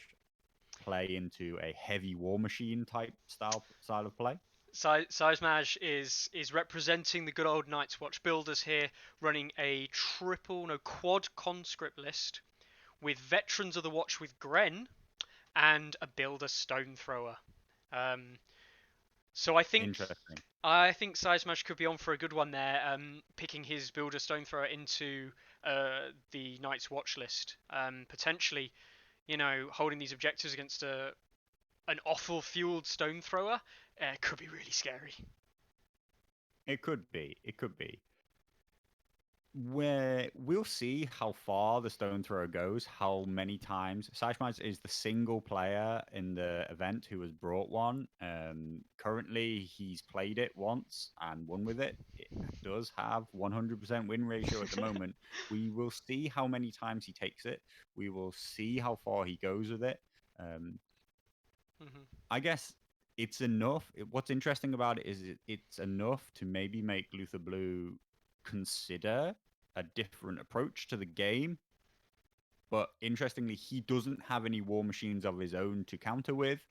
play into a heavy war machine type style of play?
Sizemaj is representing the good old Night's Watch builders here, running a quad conscript list with veterans of the Watch with Gren and a builder stone thrower. Um, so
Interesting.
I think Sizemaj could be on for a good one there, picking his builder stone thrower into the Night's Watch list, potentially, holding these objectives against an awful fueled stone thrower could be really scary.
It could be. It could be. Where we'll see how far the stone thrower goes, how many times. Sajmaz is the single player in the event who has brought one. Currently, he's played it once and won with it. It does have 100% win ratio at the moment. We will see how many times he takes it. We will see how far he goes with it. Um,
Hmm.
I guess it's enough. What's interesting about it is it's enough to maybe make Luther Blue consider a different approach to the game. But interestingly, he doesn't have any war machines of his own to counter with.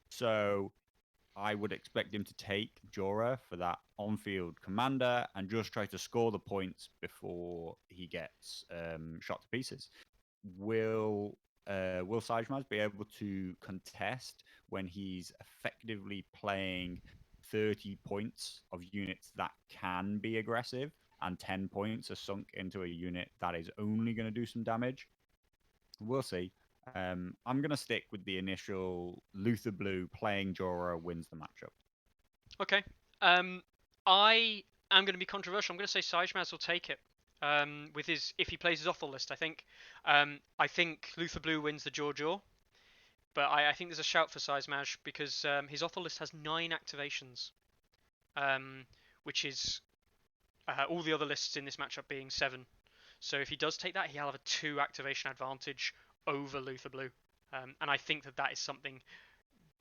So I would expect him to take Jorah for that on-field commander and just try to score the points before he gets shot to pieces. Will Sajmaz be able to contest when he's effectively playing 30 points of units that can be aggressive and 10 points are sunk into a unit that is only going to do some damage? We'll see. I'm going to stick with the initial Luther Blue playing Jorah wins the matchup.
Okay. I am going to be controversial. I'm going to say Sajmaz will take it. With his if he plays his awful list, I think. I think Luther Blue wins the Jaw. But I think there's a shout for Seismaj because his author list has 9 activations, um, which is all the other lists in this matchup being 7. So if he does take that, he'll have a 2 activation advantage over Luther Blue. And I think that is something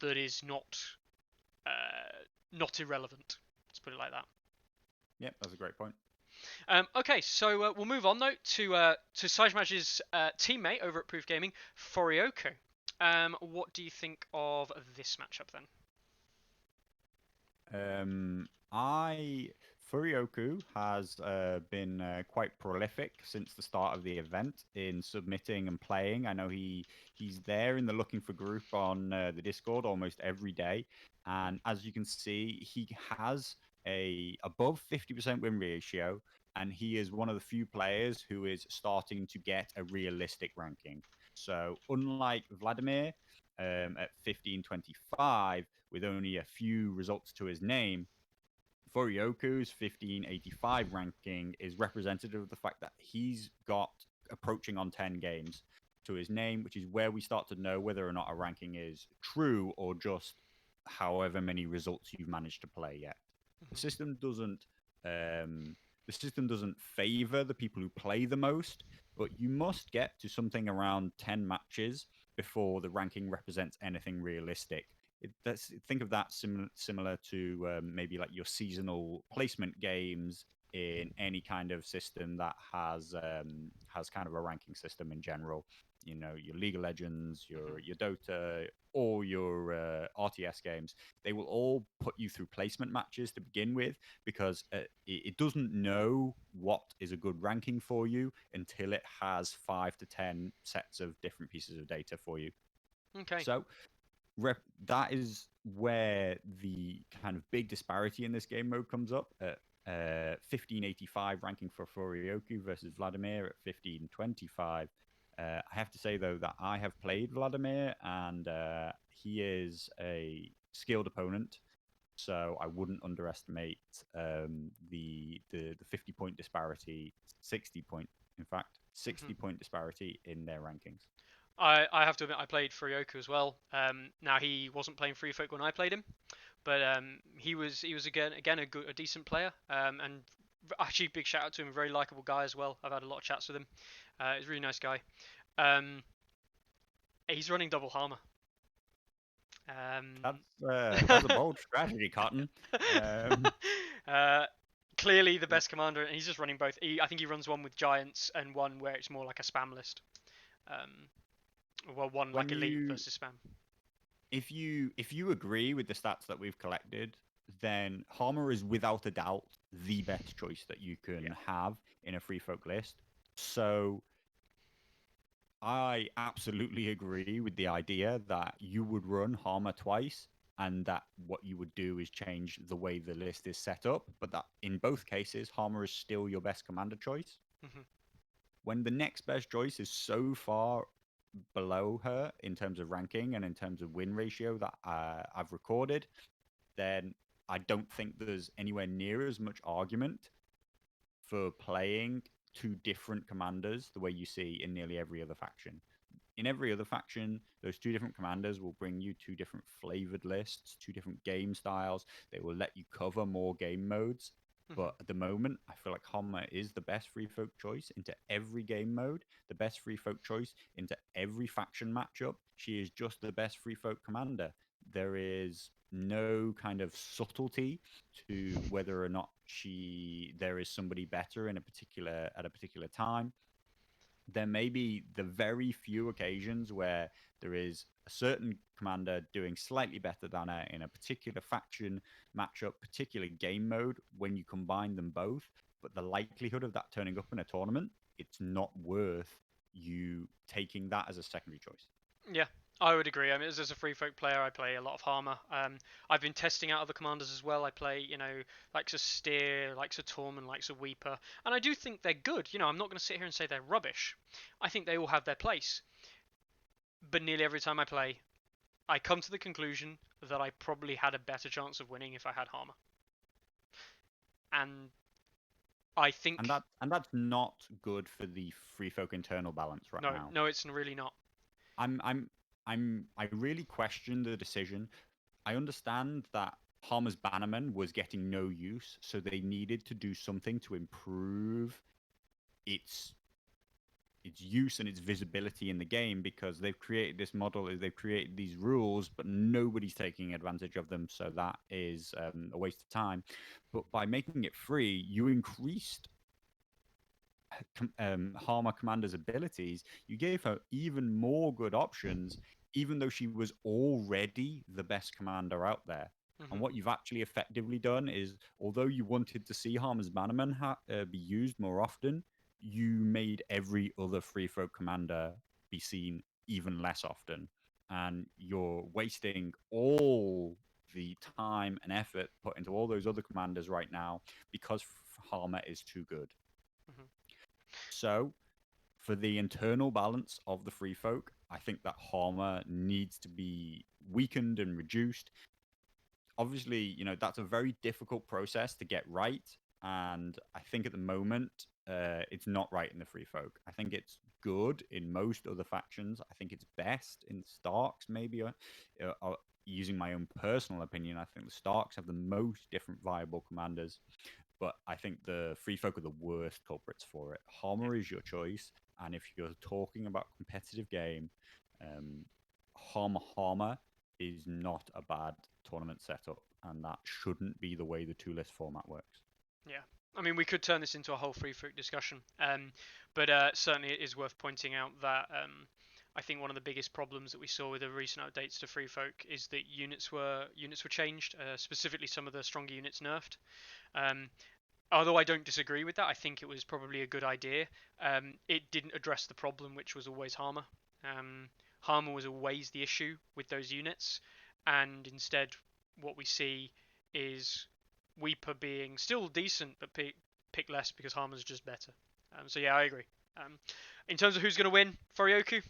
that is not irrelevant. Let's put it like that.
Yep, that's a great point.
Okay, so we'll move on though to Seismaj's teammate over at Proof Gaming, Forioku. What do you think of this matchup then?
I Furioku has been quite prolific since the start of the event in submitting and playing. I know he's there in the looking for group on the Discord almost every day, and as you can see, he has a above 50% win ratio, and he is one of the few players who is starting to get a realistic ranking. So unlike Vladimir at 1525 with only a few results to his name, Forioku's 1585 ranking is representative of the fact that he's got approaching on 10 games to his name, which is where we start to know whether or not a ranking is true or just however many results you've managed to play yet. The
Mm-hmm.
system doesn't the system doesn't favor the people who play the most, but you must get to something around 10 matches before the ranking represents anything realistic. Think of that similar to maybe like your seasonal placement games in any kind of system that has kind of a ranking system in general. You know, your League of Legends,
Mm-hmm.
your Dota, or your RTS games. They will all put you through placement matches to begin with because it doesn't know what is a good ranking for you until it has 5 to 10 sets of different pieces of data for you.
Okay.
So that is where the kind of big disparity in this game mode comes up at 1585 ranking for Forioku versus Vladimir at 1525. I have to say though that I have played Vladimir and he is a skilled opponent, so I wouldn't underestimate the 50 point disparity, 60 point, in fact,
Mm-hmm.
60 point disparity in their rankings.
I have to admit I played Forioku as well. Now he wasn't playing Free Folk when I played him, but he was again a decent player. And actually big shout out to him, a very likable guy as well. I've had a lot of chats with him. He's a really nice guy. Um, he's running double Harmer. Um,
That's a bold strategy, Cotton. Um,
uh, Clearly the best commander, and he's just running both. I think he runs one with giants and one where it's more like a spam list. Well, one
when
like elite
you
versus spam.
if you agree with the stats that we've collected, then Harmer is without a doubt the best choice that you
Yeah.
can have in a free folk list. So I absolutely agree with the idea that you would run Harmer twice and that what you would do is change the way the list is set up, but that in both cases, Harmer is still your best commander choice.
Hmm.
When the next best choice is so far below her in terms of ranking and in terms of win ratio that I've recorded, then I don't think there's anywhere near as much argument for playing two different commanders the way you see in nearly every other faction. In every other faction, those two different commanders will bring you two different flavored lists, two different game styles. They will let you cover more game modes.
Hmm.
But at the moment, I feel like Homma is the best free folk choice into every game mode, the best free folk choice into every faction matchup. She is just the best free folk commander. There is no kind of subtlety to whether or not there is somebody better in a particular at a particular time. There may be the very few occasions where there is a certain commander doing slightly better than her in a particular faction matchup, particular game mode when you combine them both. But the likelihood of that turning up in a tournament, it's not worth you taking that as a secondary choice.
Yeah, I would agree. I mean, as a free folk player, I play a lot of Harmer. I've been testing out other commanders as well. I play, likes a Steer, likes a Tormund, likes a Weeper, and I do think they're good. I'm not going to sit here and say they're rubbish. I think they all have their place. But nearly every time I play, I come to the conclusion that I probably had a better chance of winning if I had Harmer. And I
And
think
that's not good for the free folk internal balance right
no,
now.
no, it's really not.
I'm I really question the decision. I understand that Harmer's Bannerman was getting no use, so they needed to do something to improve its its use and its visibility in the game because they've created this model, they've created these rules, but nobody's taking advantage of them. So that is a waste of time. But by making it free, you increased Harmer Commander's abilities. You gave her even more good options, even though she was already the best commander out there. And
Hmm.
what you've actually effectively done is, although you wanted to see Harmer's Bannerman be used more often, you made every other free folk commander be seen even less often. And you're wasting all the time and effort put into all those other commanders right now because Harmer is too good.
Hmm.
So, for the internal balance of the free folk, I think that Harmer needs to be weakened and reduced. Obviously, that's a very difficult process to get right, and I think at the moment it's not right in the free folk. I think it's good in most other factions. I think it's best in Starks, maybe. Using my own personal opinion, I think the Starks have the most different viable commanders, but I think the free folk are the worst culprits for it.
Yeah.
Harmer is your choice, and if you're talking about competitive game, um, Harmer is not a bad tournament setup, and that shouldn't be the way the two list format works.
Yeah. I mean, we could turn this into a whole free fruit discussion, but certainly it is worth pointing out that I think one of the biggest problems that we saw with the recent updates to Free Folk is that units were changed, specifically some of the stronger units nerfed. Um, Although I don't disagree with that, I think it was probably a good idea. It didn't address the problem, which was always Harmer. Harmer was always the issue with those units, and instead, what we see is Weeper being still decent, but pick less because Harmer's just better. So yeah, I agree. Um, in terms of who's going to win, Forioku.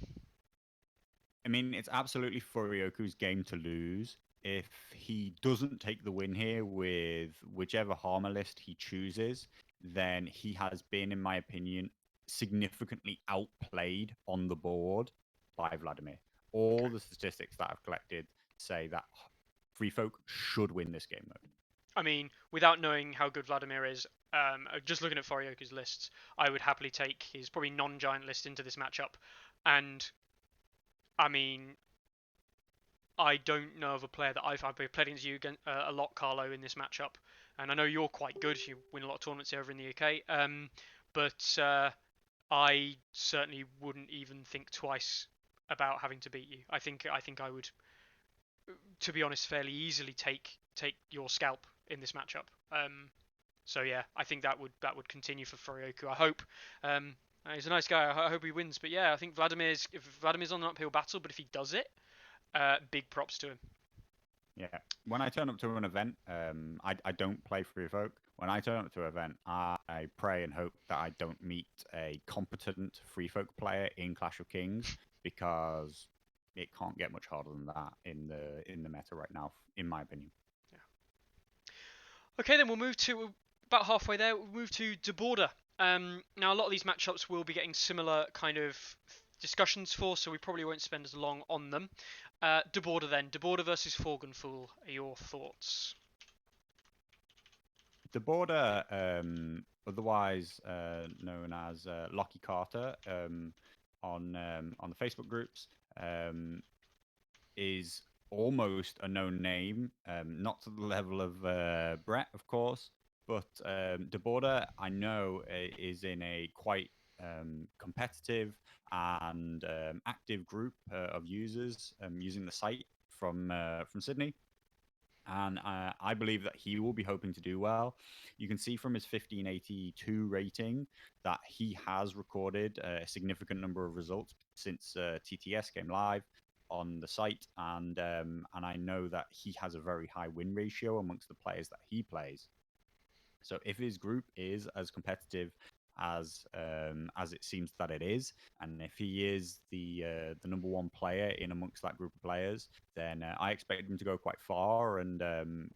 I mean, it's absolutely Furioku's game to lose. If he doesn't take the win here with whichever Harmer list he chooses, then he has been, in my opinion, significantly outplayed on the board by Vladimir.
Okay.
All the statistics that I've collected say that Free Folk should win this game mode.
I mean, without knowing how good Vladimir is, just looking at Forioku's lists, I would happily take his probably non-giant list into this matchup. And I mean, I don't know of a player that I've played against you a lot, Carlo, in this matchup, and I know you're quite good. You win a lot of tournaments over in the UK, but I certainly wouldn't even think twice about having to beat you. I think I would, to be honest, fairly easily take your scalp in this matchup. So yeah, I think that would continue for Forioku. I hope. He's a nice guy. I hope he wins. But yeah, I think Vladimir's on an uphill battle, but if he does it, big props to him.
Yeah. When I turn up to an event, I don't play Free Folk. When I turn up to an event, I pray and hope that I don't meet a competent Free Folk player in Clash of Kings because it can't get much harder than that in the meta right now, in my opinion.
Yeah. Okay, then we'll move to about halfway there. We'll move to Daboarder. Now a lot of these matchups will be getting similar kind of discussions for, so we probably won't spend as long on them. Daboarder then. Daboarder versus Forgenfool. Are your thoughts?
Daboarder, otherwise known as Lockie Carter, on the Facebook groups, um, is almost a known name, not to the level of Brett, of course, but Daboarder, I know, is in a quite competitive and active group of users using the site from Sydney. And I believe that he will be hoping to do well. You can see from his 1582 rating that he has recorded a significant number of results since TTS came live on the site, and I know that he has a very high win ratio amongst the players that he plays. So if his group is as competitive as it seems that it is, and if he is the number one player in amongst that group of players, then I expect him to go quite far, and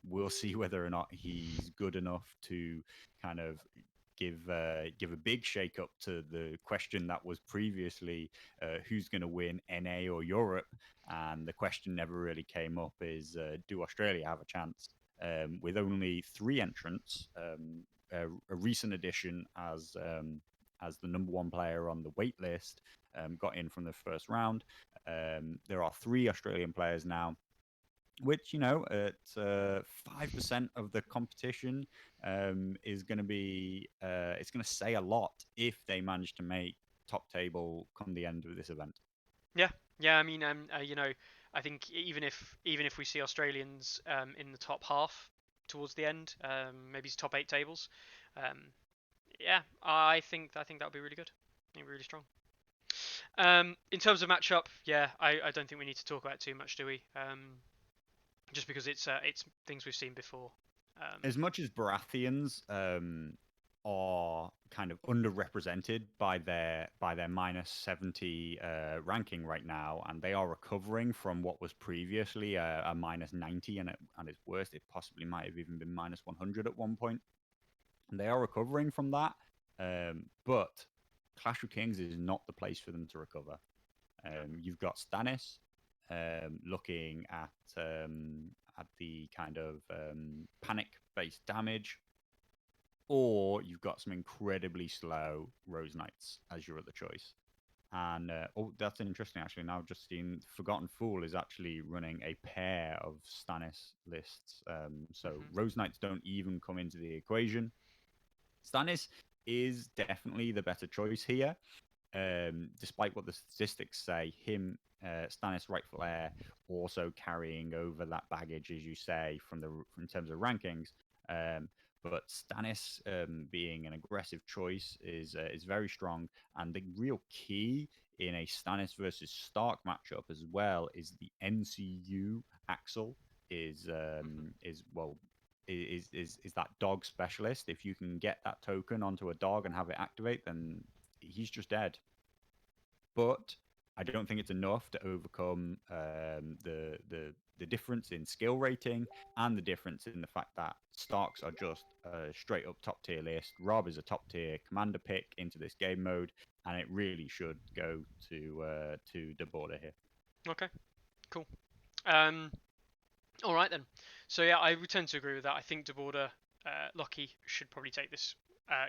we'll see whether or not he's good enough to kind of give a big shake up to the question that was previously who's going to win NA or Europe, and the question never really came up is do Australia have a chance? With only 3 entrants, a recent addition as the number 1 player on the wait list, got in from the first round. There are 3 Australian players now, which at 5% of the competition is going to be it's going to say a lot if they manage to make top table come the end of this event.
Yeah, yeah. I mean, I think even if we see Australians in the top half towards the end, maybe it's top 8 tables. Um, yeah, I think that would be really good. I think really strong. In terms of matchup, yeah, I don't think we need to talk about it too much, do we? Just because it's things we've seen before.
As much as Baratheons are kind of underrepresented by their -70 ranking right now, and they are recovering from what was previously a -90, and at its worst, it possibly might have even been -100 at one point. And they are recovering from that, but Clash of Kings is not the place for them to recover. You've got Stannis looking at the kind of panic-based damage, or you've got some incredibly slow Rose Knights as your other choice. And that's interesting actually. Now I've just seen Forgotten Fool is actually running a pair of Stannis lists, so Rose Knights don't even come into the equation. Stannis is definitely the better choice here. Despite what the statistics say, Stannis rightful heir, also carrying over that baggage, as you say, from in terms of rankings. But Stannis being an aggressive choice is very strong, and the real key in a Stannis versus Stark matchup as well is the NCU Axel is that dog specialist. If you can get that token onto a dog and have it activate, then he's just dead. But I don't think it's enough to overcome the difference in skill rating and the difference in the fact that Starks are just a straight up top tier list. Rob is a top tier commander pick into this game mode, and it really should go to Daboarder here.
Okay, cool. All right then. So yeah, I would tend to agree with that. I think Daboarder, Lockie should probably take this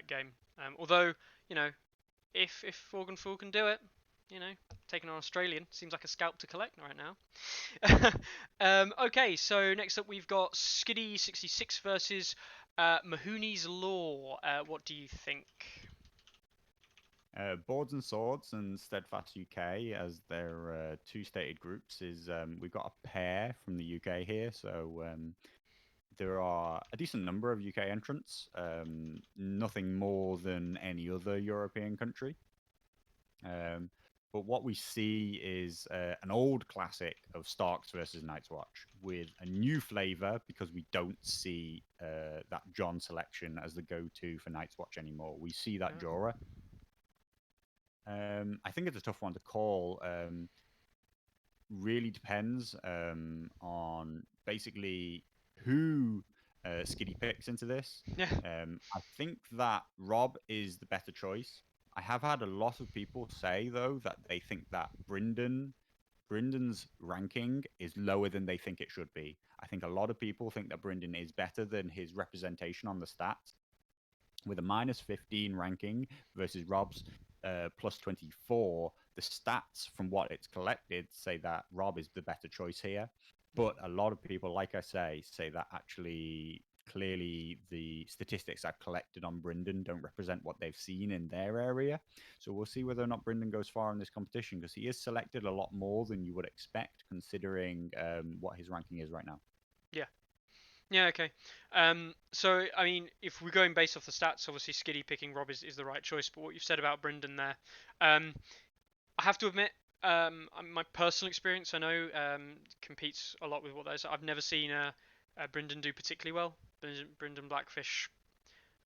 game. Although if Fool can do it, taking on Australian seems like a scalp to collect right now. Okay, so next up we've got Skiddy66 versus Mahoney's Law. What do you think?
Boards and Swords and Steadfast UK as their 2 stated groups is we've got a pair from the UK here, so there are a decent number of UK entrants, nothing more than any other European country. But what we see is an old classic of Starks versus Night's Watch with a new flavor, because we don't see that John selection as the go-to for Night's Watch anymore. We see that Jorah. I think it's a tough one to call. Really depends on basically who Skiddy picks into this.
Yeah.
I think that Rob is the better choice. I have had a lot of people say though that they think that Bryndon's ranking is lower than they think it should be. I think a lot of people think that Bryndon is better than his representation on the stats. With a -15 ranking versus Rob's +24, the stats from what it's collected say that Rob is the better choice here. But a lot of people, like I say that actually clearly the statistics I've collected on Bryndon don't represent what they've seen in their area. So we'll see whether or not Bryndon goes far in this competition, because he is selected a lot more than you would expect considering what his ranking is right now.
Yeah. Yeah, okay. So, I mean, if we're going based off the stats, obviously Skiddy picking Rob is the right choice, but what you've said about Bryndon there, I have to admit, my personal experience, I know, competes a lot with what there's. I've never seen Bryndon do particularly well. Bryndon Blackfish,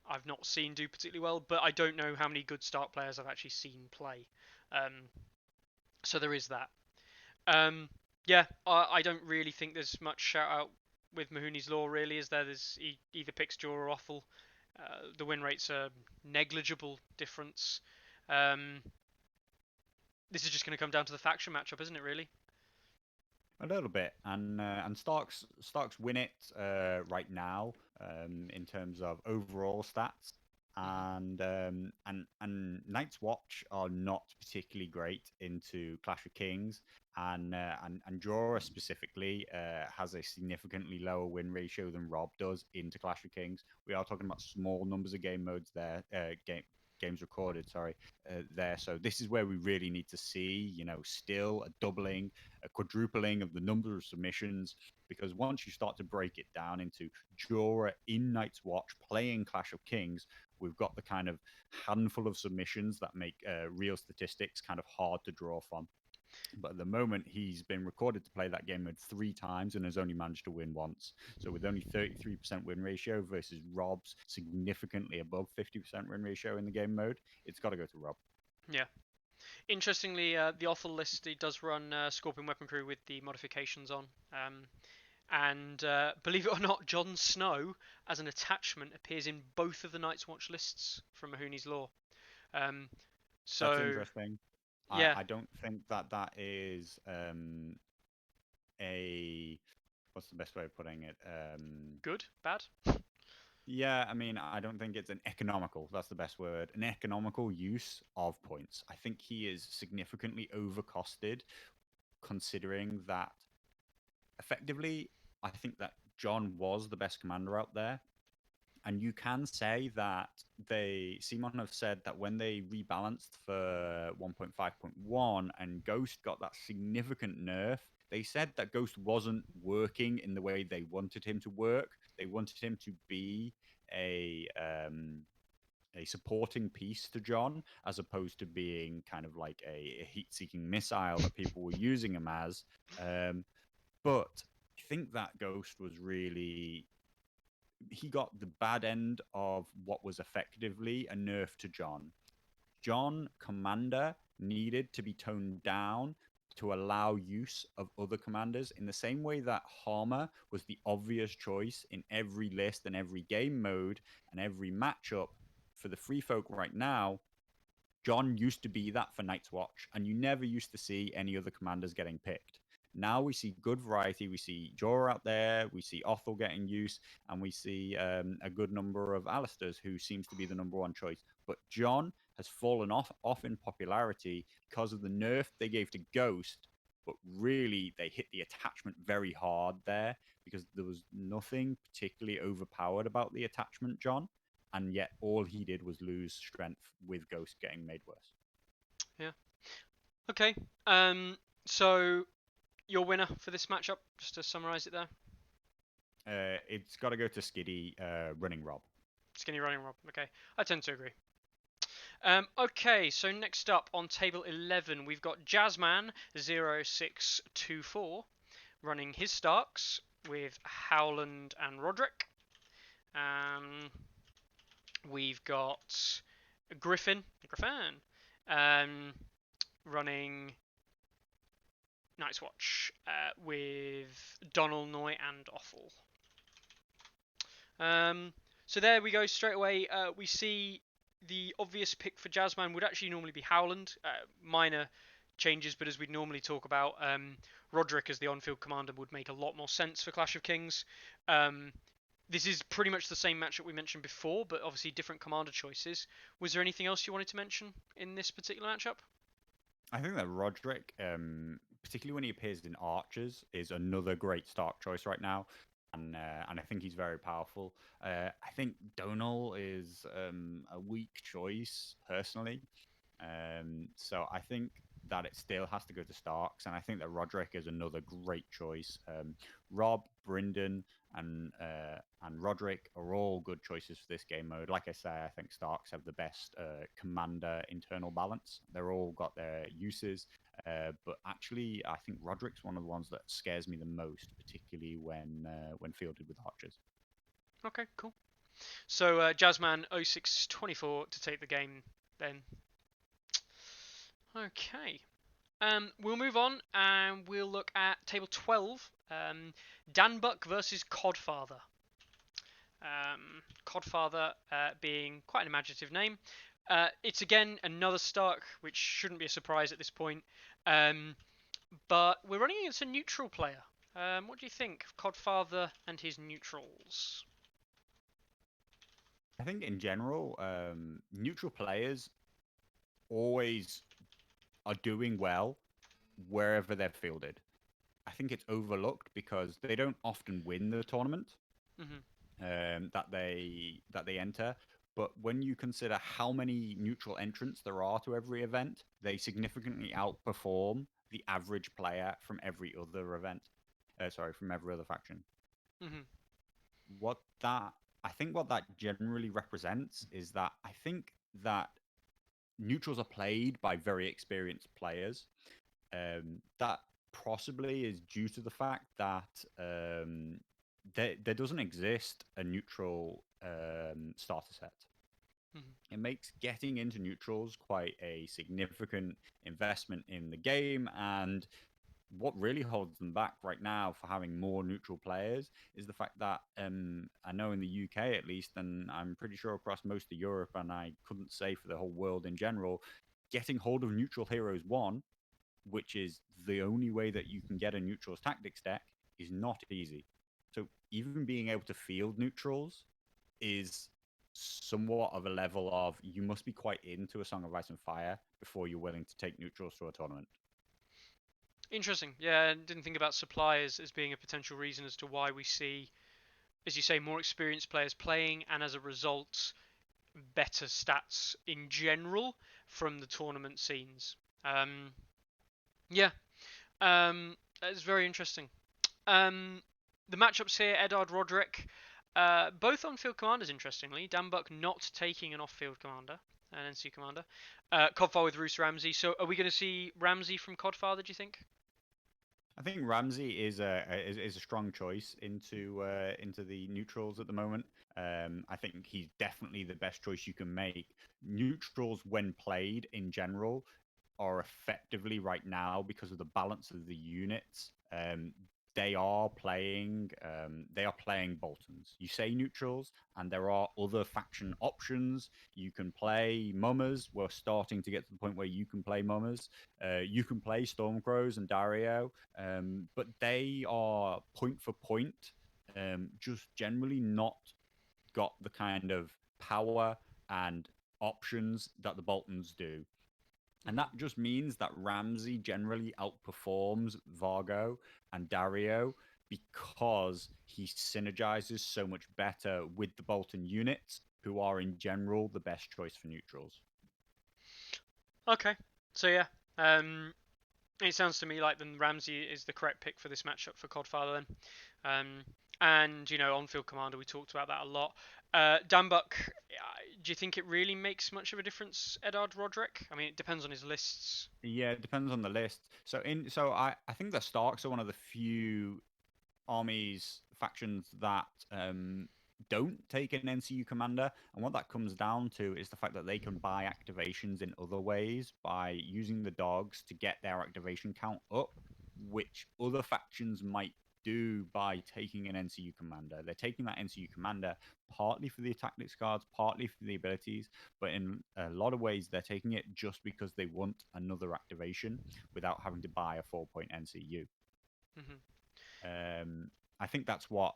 I've not seen do particularly well, but I don't know how many good Stark players I've actually seen play. So there is that. Yeah, I don't really think there's much shout out with Mahoney's Law, really, is there? He either picks Jorah or Offal. The win rate's a negligible difference. Um, this is just going to come down to the faction matchup, isn't it? Really?
A little bit, and Starks win it right now in terms of overall stats,
Hmm.
and Night's Watch are not particularly great into Clash of Kings, and Jorah specifically has a significantly lower win ratio than Rob does into Clash of Kings. We are talking about small numbers of game modes there, games recorded, sorry, there. So this is where we really need to see, still a doubling, a quadrupling of the number of submissions, because once you start to break it down into Jorah in Night's Watch playing Clash of Kings, we've got the kind of handful of submissions that make real statistics kind of hard to draw from. But at the moment, he's been recorded to play that game mode 3 times and has only managed to win once. So with only 33% win ratio versus Rob's significantly above 50% win ratio in the game mode, it's got to go to Rob.
Yeah. Interestingly, the author list he does run Scorpion Weapon Crew with the modifications on. And believe it or not, Jon Snow as an attachment appears in both of the Night's Watch lists from Mahoney's Law. Um,
That's
so
interesting.
yeah,
I don't think that is a what's the best way of putting it?
good, bad.
Yeah, I mean, I don't think it's an economical, that's the best word, an economical use of points. I think he is significantly overcosted considering that effectively, I think that John was the best commander out there. And you can say that Simon have said that when they rebalanced for 1.5.1 and Ghost got that significant nerf, they said that Ghost wasn't working in the way they wanted him to work. They wanted him to be a supporting piece to John, as opposed to being kind of like a heat-seeking missile that people were using him as. But I think that Ghost was really, he got the bad end of what was effectively a nerf to John. John Commander needed to be toned down to allow use of other commanders in the same way that Harmer was the obvious choice in every list and every game mode and every matchup for the free folk right now. John used to be that for Night's Watch, and you never used to see any other commanders getting picked. Now we see good variety. We see Jorah out there, we see Othel getting use, and we see a good number of Alistairs, who seems to be the number one choice. But John has fallen off in popularity because of the nerf they gave to Ghost, but really they hit the attachment very hard there because there was nothing particularly overpowered about the attachment, John, and yet all he did was lose strength with Ghost getting made worse.
Yeah. Okay. So your winner for this matchup, just to summarise it there.
It's got to go to Skiddy running Rob.
Skinny running Rob. Okay, I tend to agree. Okay, so next up on table 11, we've got Jazzman0624 running his Starks with Howland and Roderick. We've got Griffin running Night's Watch with Donald, Noy, and Offal. So there we go. Straight away, we see the obvious pick for Jazzman would actually normally be Howland. Minor changes, but as we'd normally talk about, Roderick as the on-field commander would make a lot more sense for Clash of Kings. This is pretty much the same matchup we mentioned before, but obviously different commander choices. Was there anything else you wanted to mention in this particular matchup?
I think that Roderick, particularly when he appears in Archers, is another great Stark choice right now. And I think he's very powerful. I think Donal is a weak choice, personally. So I think that it still has to go to Starks, and I think that Roderick is another great choice. Rob, Brynden, and Roderick are all good choices for this game mode. Like I say, I think Starks have the best commander internal balance. They're all got their uses, but actually, I think Roderick's one of the ones that scares me the most, particularly when fielded with archers.
Okay, cool. So Jazzman0624 to take the game then. Okay. We'll move on and we'll look at table 12. Dan Buck versus Codfather. Codfather being quite an imaginative name. It's again another Stark, which shouldn't be a surprise at this point. Um, but we're running against a neutral player. What do you think of Codfather and his neutrals?
I think in general, neutral players always are doing well wherever they're fielded. I think it's overlooked because they don't often win the tournament
Hmm.
that they enter. But when you consider how many neutral entrants there are to every event, they significantly outperform the average player from every other event. Sorry, from every other faction.
Hmm.
What that I think what that generally represents is that I think that neutrals are played by very experienced players. That possibly is due to the fact that there doesn't exist a neutral starter set.
Hmm.
It makes getting into neutrals quite a significant investment in the game, and what really holds them back right now for having more neutral players is the fact that I know in the UK at least, and I'm pretty sure across most of Europe, and I couldn't say for the whole world in general, getting hold of neutral heroes one, which is the only way that you can get a neutrals tactics deck, is not easy. So even being able to field neutrals is somewhat of a level of you must be quite into a Song of Ice and Fire before you're willing to take neutrals to a tournament.
Interesting. Yeah, I didn't think about supply as being a potential reason as to why we see, as you say, more experienced players playing, and as a result, better stats in general from the tournament scenes. Um, yeah, it's very interesting. Um, the matchups here: Eddard Roderick, both on-field commanders. Interestingly, Danbuck not taking an off-field commander, an NC commander. Codfather with Roos Ramsey. So, are we going to see Ramsey from Codfather? Do you think?
I think Ramsey is a strong choice into the neutrals at the moment. I think he's definitely the best choice you can make. Neutrals, when played in general, are effectively right now because of the balance of the units. They are playing Boltons. You say neutrals, and there are other faction options. You can play Mummers. We're starting to get to the point where you can play Mummers. You can play Stormcrows and Dario, but they are point for point, just generally not got the kind of power and options that the Boltons do. And
Hmm.
that just means that Ramsey generally outperforms Vargo and Dario because he synergizes so much better with the Bolton units, who are in general the best choice for neutrals.
Okay. So yeah, um, it sounds to me like then Ramsey is the correct pick for this matchup for Codfather then. And on-field commander, we talked about that a lot. Danbuck, do you think it really makes much of a difference, Eddard Roderick? I mean, it depends on his lists.
Yeah, it depends on the list. So I think the Starks are one of the few armies factions that don't take an NCU commander, and what that comes down to is the fact that they can buy activations in other ways by using the dogs to get their activation count up, which other factions might do by taking an NCU commander. They're taking that NCU commander partly for the tactics cards, partly for the abilities, but in a lot of ways they're taking it just because they want another activation without having to buy a 4-point NCU.
Hmm.
Um, I think that's what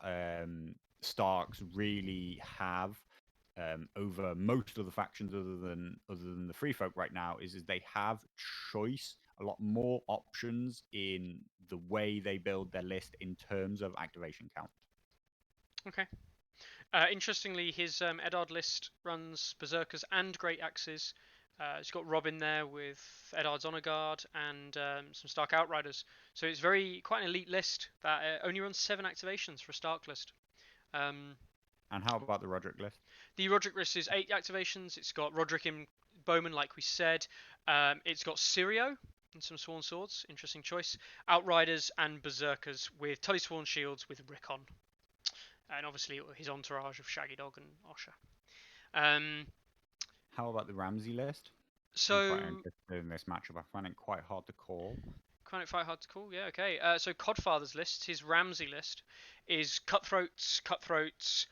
Starks really have over most of the factions, other than the Free Folk right now, is they have choice, a lot more options in the way they build their list in terms of activation count.
Okay. Interestingly, his Eddard list runs Berserkers and Great Axes. He's got Robin there with Eddard's Honor Guard and some Stark Outriders. So it's quite an elite list that only runs 7 activations for a Stark list. Um,
And how about the Roderick list?
the Roderick list is 8 activations. It's got Roderick in Bowman, like we said. It's got Sirio and some Sworn Swords. Interesting choice. Outriders and Berserkers with Tully Sworn Shields with Rickon. And obviously his entourage of Shaggy Dog and Osha. Um,
How about the Ramsey list? I'm quite
so
interested in this matchup. I find it quite hard to call.
Quite hard to call. Yeah, okay. So Codfather's list, his Ramsey list, is Cutthroats, Cutthroats,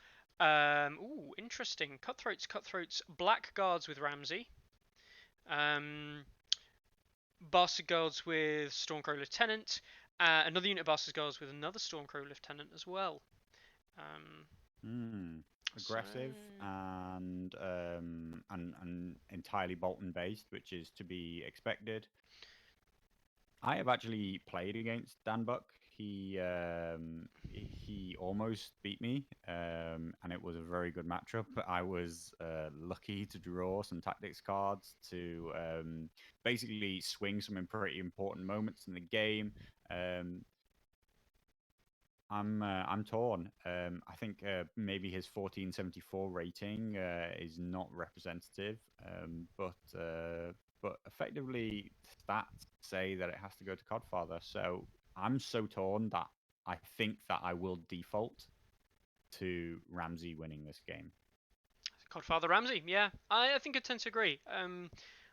Interesting. Cutthroats. Black guards with Ramsey. Um, Bastard guards with Stormcrow Lieutenant. Another unit of Bastard guards with another Stormcrow Lieutenant as well. Um,
Hmm.
so
Aggressive and entirely Bolton based, which is to be expected. I have actually played against Dan Buck. He almost beat me, and it was a very good matchup. I was lucky to draw some tactics cards to basically swing some pretty important moments in the game. Um, I'm torn. I think maybe his 1474 rating is not representative, but effectively stats say that it has to go to Codfather. So I'm so torn that I think that I will default to Ramsey winning this game.
Godfather Ramsey. Yeah, I think I tend to agree.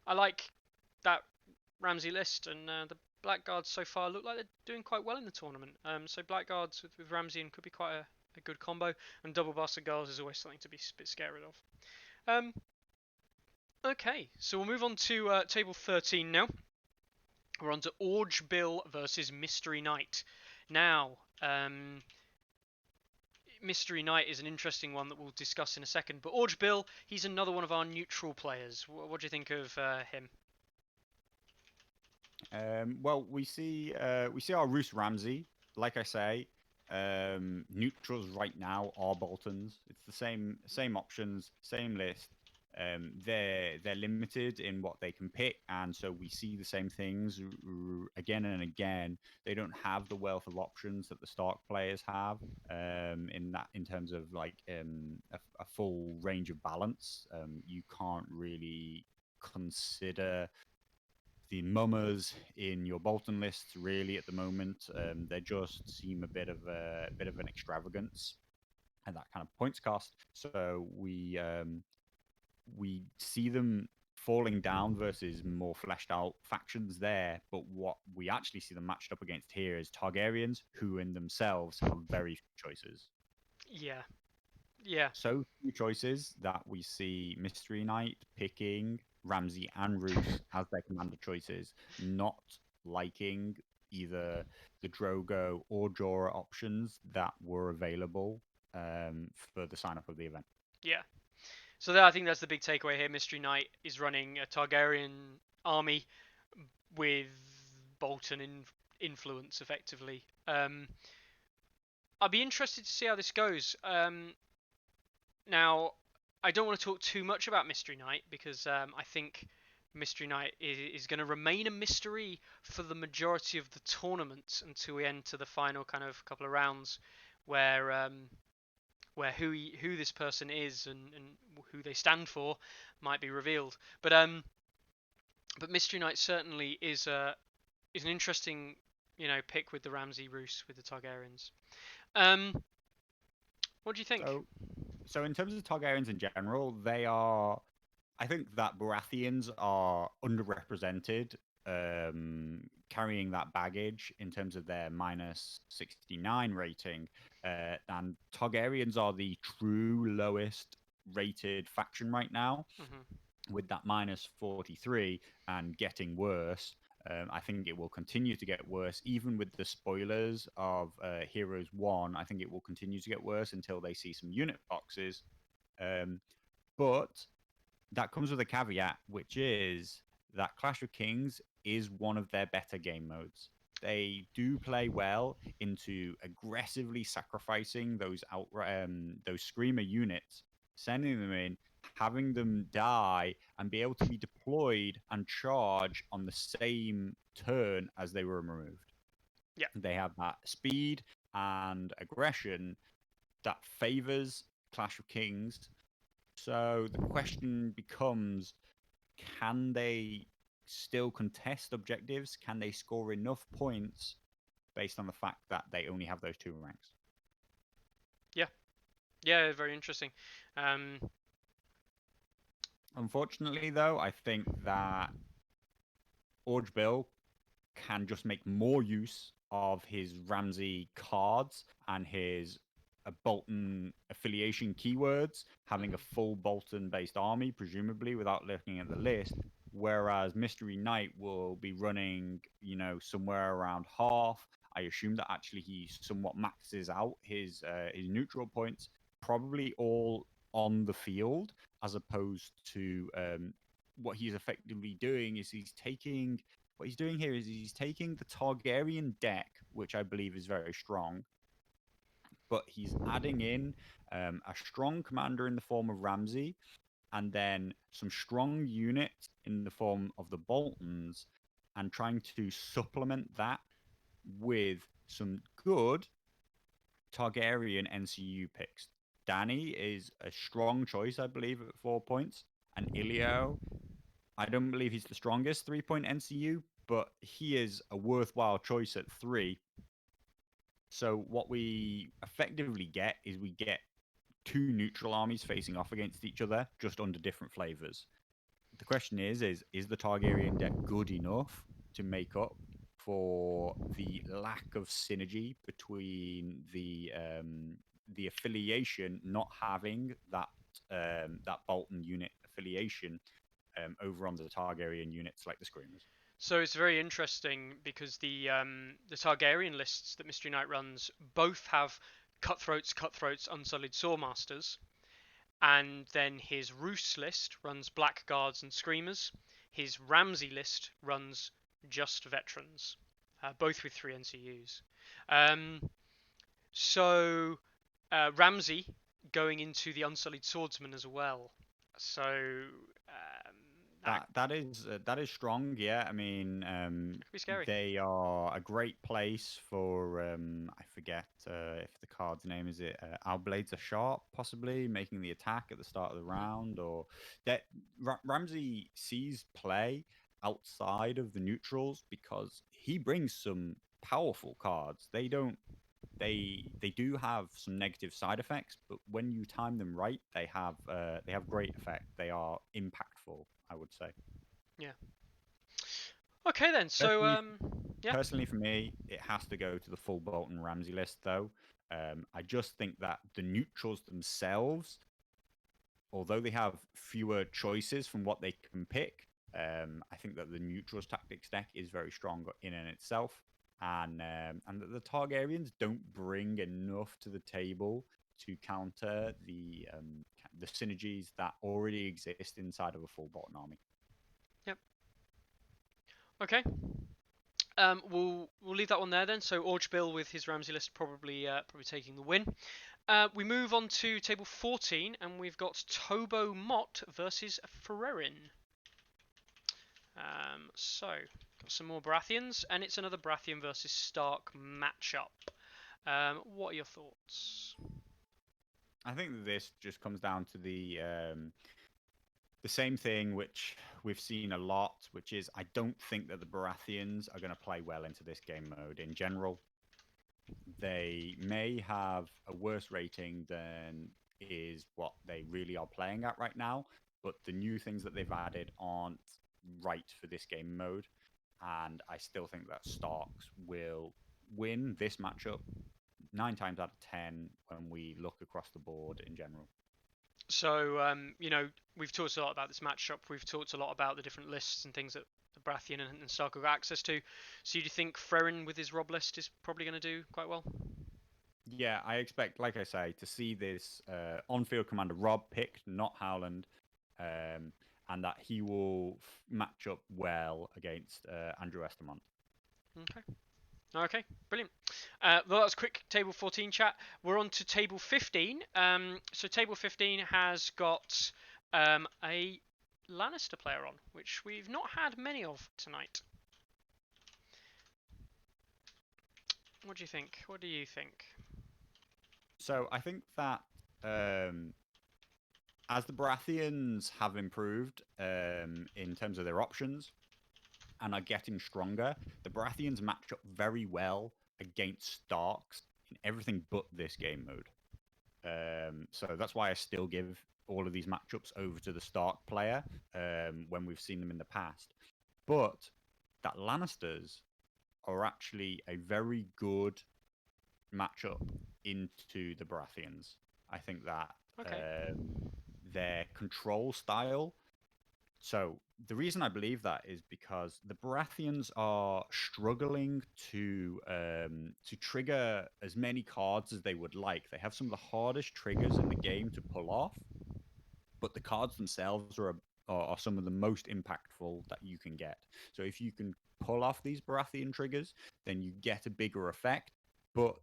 I like that Ramsey list, and the Blackguards so far look like they're doing quite well in the tournament. So Blackguards with Ramsey and could be quite a good combo, and double Bastard Girls is always something to be a bit scared of. Um, okay, so we'll move on to table 13 now. We're on to Orge Bill versus Mystery Knight. Now, Mystery Knight is an interesting one that we'll discuss in a second, but Orge Bill, he's another one of our neutral players. What do you think of him?
Well, we see our Roos Ramsey. Like I say, neutrals right now are Boltons. It's the same options, same list. They're limited in what they can pick, and so we see the same things again and again. They don't have the wealth of options that the Stark players have. In terms of like a full range of balance, you can't really consider the mummers in your Bolton lists really at the moment. They just seem a bit of an extravagance and that kind of points cost. So we see them falling down versus more fleshed out factions there. But what we actually see them matched up against here is Targaryens, who in themselves have very few choices.
Yeah, yeah,
So few choices that we see Mystery Knight picking Ramsey and Roos as their commander choices, not liking either the Drogo or Jorah options that were available for the sign up of the event.
yeah. So I think that's the big takeaway here. Mystery Knight is running a Targaryen army with Bolton influence, effectively. I'd be interested to see how this goes. Now, I don't want to talk too much about Mystery Knight because I think Mystery Knight is going to remain a mystery for the majority of the tournament until we enter the final kind of couple of rounds, where who this person is and who they stand for might be revealed. But Mystery Knight certainly is an interesting pick with the Ramsey Roos with the Targaryens. Um, what do you think?
So, so in terms of Targaryens in general, they are. I think that Baratheons are underrepresented, carrying that baggage in terms of their minus 69 rating. And Targaryens are the true lowest rated faction right now,
Hmm.
with that minus 43 and getting worse. I think it will continue to get worse, even with the spoilers of Heroes 1. I think it will continue to get worse until they see some unit boxes. Um, but that comes with a caveat, which is that Clash of Kings is one of their better game modes. They do play well into aggressively sacrificing those screamer units, sending them in, having them die, and be able to be deployed and charge on the same turn as they were removed.
Yeah,
They have that speed and aggression that favors Clash of Kings. So the question becomes, can they still contest objectives? Can they score enough points based on the fact that they only have those two ranks?
yeah, yeah. Very interesting. Um,
Unfortunately, though, I think that Orge Bill can just make more use of his Ramsey cards and his a Bolton affiliation keywords, having a full Bolton-based army, presumably, without looking at the list. Whereas Mystery Knight will be running, somewhere around half. I assume that actually he somewhat maxes out his neutral points, probably all on the field, as opposed to what he's effectively doing is he's taking. What he's doing here is he's taking the Targaryen deck, which I believe is very strong, but he's adding in a strong commander in the form of Ramsay, and then some strong units in the form of the Boltons, and trying to supplement that with some good Targaryen NCU picks. Danny is a strong choice, I believe, at 4 points, and Ilio, I don't believe he's the strongest 3 point NCU, but he is a worthwhile choice at 3. So what we effectively get is we get two neutral armies facing off against each other, just under different flavors. The question is the Targaryen deck good enough to make up for the lack of synergy between the affiliation not having that Bolton unit affiliation over on the Targaryen units like the Screamers?
So it's very interesting because the Targaryen lists that Mystery Knight runs both have cutthroats, unsullied Sawmasters, and then his Roos list runs Blackguards and Screamers. His Ramsay list runs just veterans, both with 3 NCUs. Um, so Ramsay going into the Unsullied Swordsman as well. So that
That is strong. Yeah, I mean,
could be scary.
they are a great place for. I forget if the card's name is it. Our blades are sharp, possibly making the attack at the start of the round, or that Ramsey sees play outside of the neutrals because he brings some powerful cards. They do have some negative side effects, but when you time them right, they have great effect. They are impactful, I would say.
Yeah. Okay then. So
Personally,
yeah.
personally for me, it has to go to the full Bolton Ramsey list, though. I just think that the neutrals themselves, although they have fewer choices from what they can pick, I think that the neutrals tactics deck is very strong in and itself, and that the Targaryens don't bring enough to the table to counter the synergies that already exist inside of a full Bolton army.
Yep. Okay. We'll leave that one there then. So Orgebill with his Ramsey list probably taking the win. We move on to table 14, and we've got Tobo Mott versus Ferrerin. So got some more Baratheons, and it's another Baratheon versus Stark matchup. What are your thoughts?
I think that this just comes down to the same thing which we've seen a lot, which is I don't think that the Baratheons are going to play well into this game mode in general. They may have a worse rating than is what they really are playing at right now, but the new things that they've added aren't right for this game mode. And I still think that Starks will win this matchup 9 times out of 10 when we look across the board in general.
So, we've talked a lot about this matchup. We've talked a lot about the different lists and things that the Baratheon and Stark have got access to. So, do you think Frerin with his Rob list is probably going to do quite well?
Yeah, I expect, like I say, to see this on-field commander Rob picked, not Howland, and that he will match up well against Andrew Estamont.
Okay. Okay, brilliant. Well, that was quick table 14 chat. We're on to table 15. So table 15 has got a Lannister player on, which we've not had many of tonight. What do you think? What do you think?
So I think that as the Baratheons have improved in terms of their options and are getting stronger, the Baratheons match up very well against Starks in everything but this game mode. So that's why I still give all of these matchups over to the Stark player when we've seen them in the past. But that Lannisters are actually a very good matchup into the Baratheons. I think that
Okay.
um, their control style. So the reason I believe that is because the Baratheons are struggling to trigger as many cards as they would like. They have some of the hardest triggers in the game to pull off, but the cards themselves are some of the most impactful that you can get. So if you can pull off these Baratheon triggers, then you get a bigger effect. But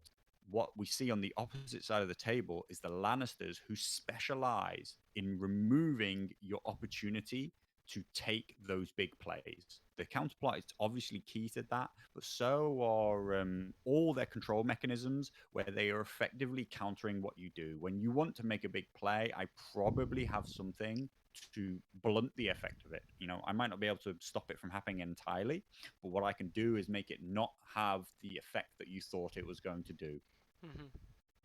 what we see on the opposite side of the table is the Lannisters who specialize in removing your opportunity to take those big plays. The counterplot is obviously key to that, but so are all their control mechanisms where they are effectively countering what you do. When you want to make a big play, I probably have something to blunt the effect of it. I might not be able to stop it from happening entirely, but what I can do is make it not have the effect that you thought it was going to do.
Hmm.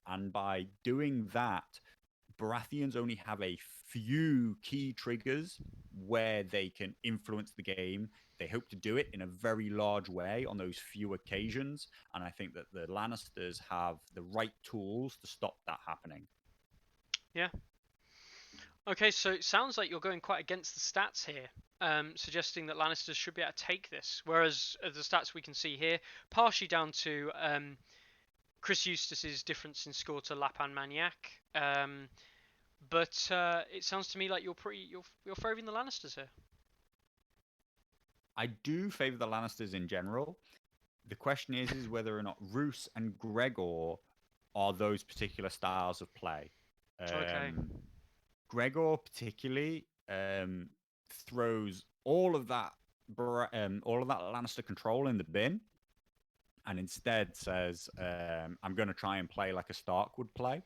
And by doing that, Baratheons only have a few key triggers where they can influence the game. They hope to do it in a very large way on those few occasions. And I think that the Lannisters have the right tools to stop that happening.
Yeah. Okay, so it sounds like you're going quite against the stats here, suggesting that Lannisters should be able to take this. Whereas the stats we can see here, partially down to Chris Eustace's difference in score to Lapan Maniac. But it sounds to me like you're favouring the Lannisters here.
I do favor the Lannisters in general. The question is whether or not Roose and Gregor are those particular styles of play.
Okay.
Gregor particularly throws all of that Lannister control in the bin, and instead says, "I'm going to try and play like a Stark would play,"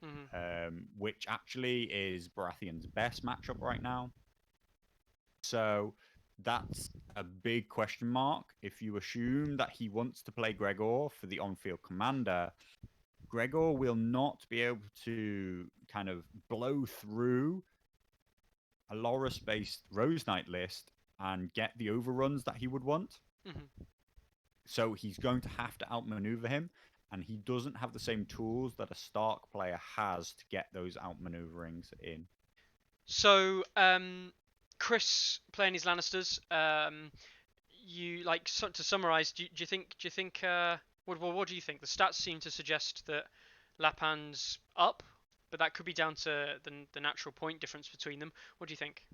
Hmm.
which actually is Baratheon's best matchup right now. So that's a big question mark. If you assume that he wants to play Gregor for the on-field commander, Gregor will not be able to kind of blow through a Loras-based Rose Knight list and get the overruns that he would want.
Hmm.
So he's going to have to outmaneuver him, and he doesn't have the same tools that a Stark player has to get those outmaneuverings in.
So, Chris playing his Lannisters. You like to summarize. Do you think? Do you think? What do you think? The stats seem to suggest that Lapan's up, but that could be down to the natural point difference between them. What do you think?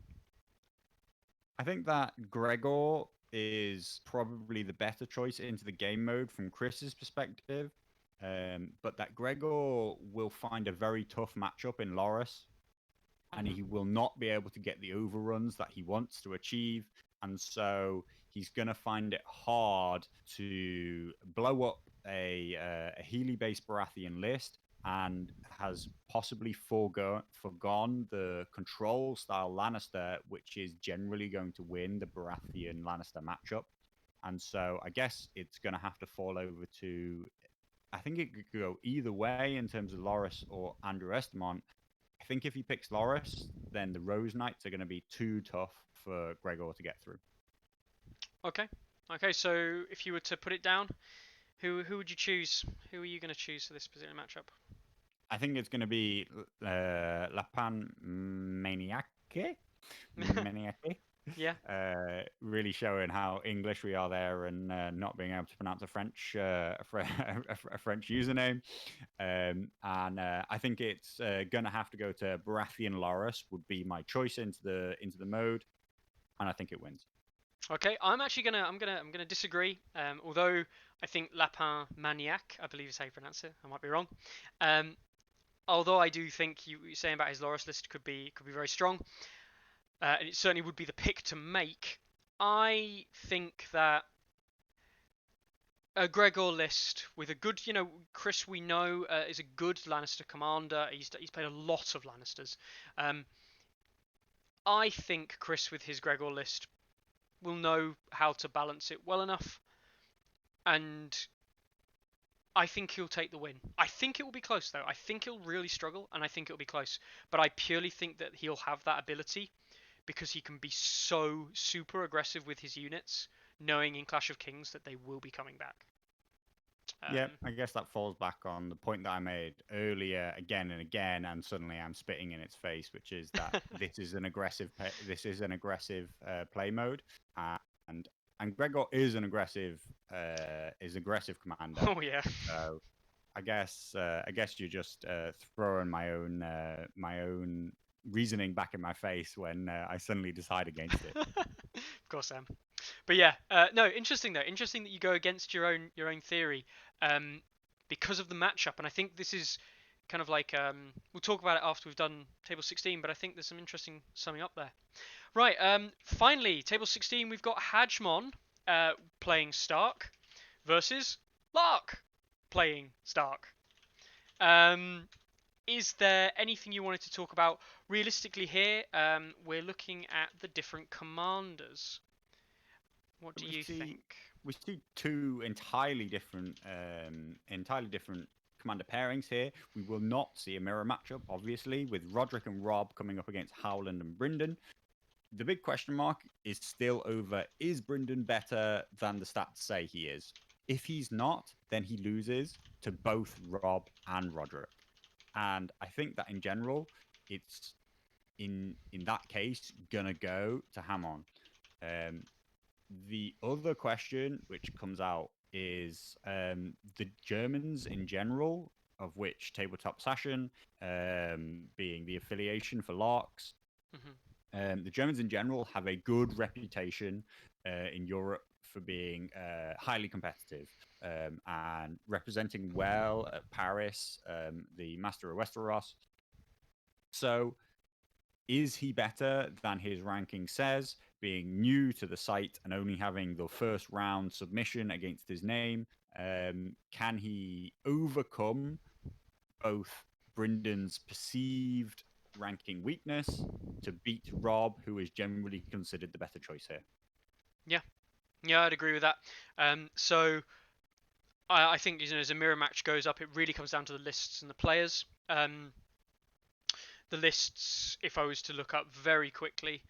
I think that Gregor is probably the better choice into the game mode from Chris's perspective, but that Gregor will find a very tough matchup in Loras, and he
Hmm.
will not be able to get the overruns that he wants to achieve. And so he's going to find it hard to blow up a Healy based Baratheon list and has possibly forgone the control style Lannister, which is generally going to win the Baratheon Lannister matchup. And so I guess it's going to have to fall over to. I think it could go either way in terms of Loras or Andrew Estamont. I think if he picks Loras, then the Rose Knights are going to be too tough for Gregor to get through.
Okay. Okay. So if you were to put it down, who would you choose? Who are you going to choose for this particular matchup?
I think it's going to be Lapan Maniaque. Maniaque.
Yeah.
Really showing how English we are there and not being able to pronounce a a French username. And I think it's gonna have to go to Baratheon Loras would be my choice into the mode, and I think it wins.
Okay, I'm gonna disagree. Although I think Lapin Maniac, I believe is how you pronounce it. I might be wrong. Um, although I do think you saying about his Loras list could be very strong, and it certainly would be the pick to make. I think that a Gregor list with a good, Chris we know is a good Lannister commander. He's played a lot of Lannisters. Um, I think Chris with his Gregor list will know how to balance it well enough, and I think he'll take the win. I think it will be close though. I think he'll really struggle, and I think it'll be close. But I purely think that he'll have that ability because he can be so super aggressive with his units, knowing in Clash of Kings that they will be coming back.
Yeah,
Um,
I guess that falls back on the point that I made earlier again and again, and suddenly I'm spitting in its face, which is that this is an aggressive play mode, and and Gregor is aggressive commander.
oh yeah.
So I guess you're just throwing my own reasoning back in my face when I suddenly decide against it.
Of course, Sam. But yeah, no, interesting though. Interesting that you go against your own theory, um, because of the matchup. And I think this is kind of like we'll talk about it after we've done table 16. But I think there's some interesting summing up there. Right. Finally, table 16. We've got Hajmon playing Stark versus Lark playing Stark. Um, is there anything you wanted to talk about realistically here? We're looking at the different commanders. What do
We
you
see
think?
we see two entirely different commander pairings here. We will not see a mirror matchup, obviously, with Roderick and Rob coming up against Howland and Brynden. The big question mark is still over: is Brynden better than the stats say he is? If he's not, then he loses to both Rob and Roderick. And I think that in general, it's in that case gonna go to Hamon. Um, the other question which comes out is the Germans in general, of which Tabletop Session being the affiliation for Larks.
Hmm.
The Germans in general have a good reputation in Europe for being highly competitive and representing well at Paris, the Master of Westeros. So is he better than his ranking says, being new to the site and only having the first round submission against his name? Can he overcome both Brendan's perceived ranking weakness to beat Rob, who is generally considered the better choice here?
Yeah, yeah, I'd agree with that. So I think as a mirror match goes up, it really comes down to the lists and the players. The lists, if I was to look up very quickly,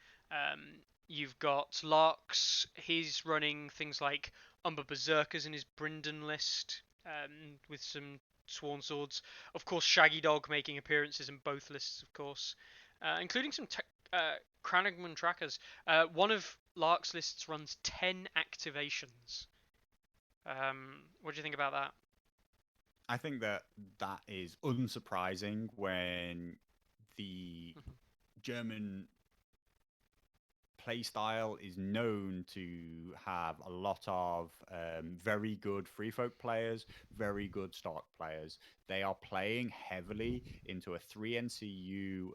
you've got Larks. He's running things like Umber Berserkers in his Brynden list, with some Sworn Swords. Of course, Shaggy Dog making appearances in both lists, of course, including some Kranigman trackers. One of Lark's lists runs 10 activations. What do you think about that?
I think that that is unsurprising when the
Mhm.
German playstyle is known to have a lot of very good free folk players, very good Stark players. They are playing heavily into a 3 NCU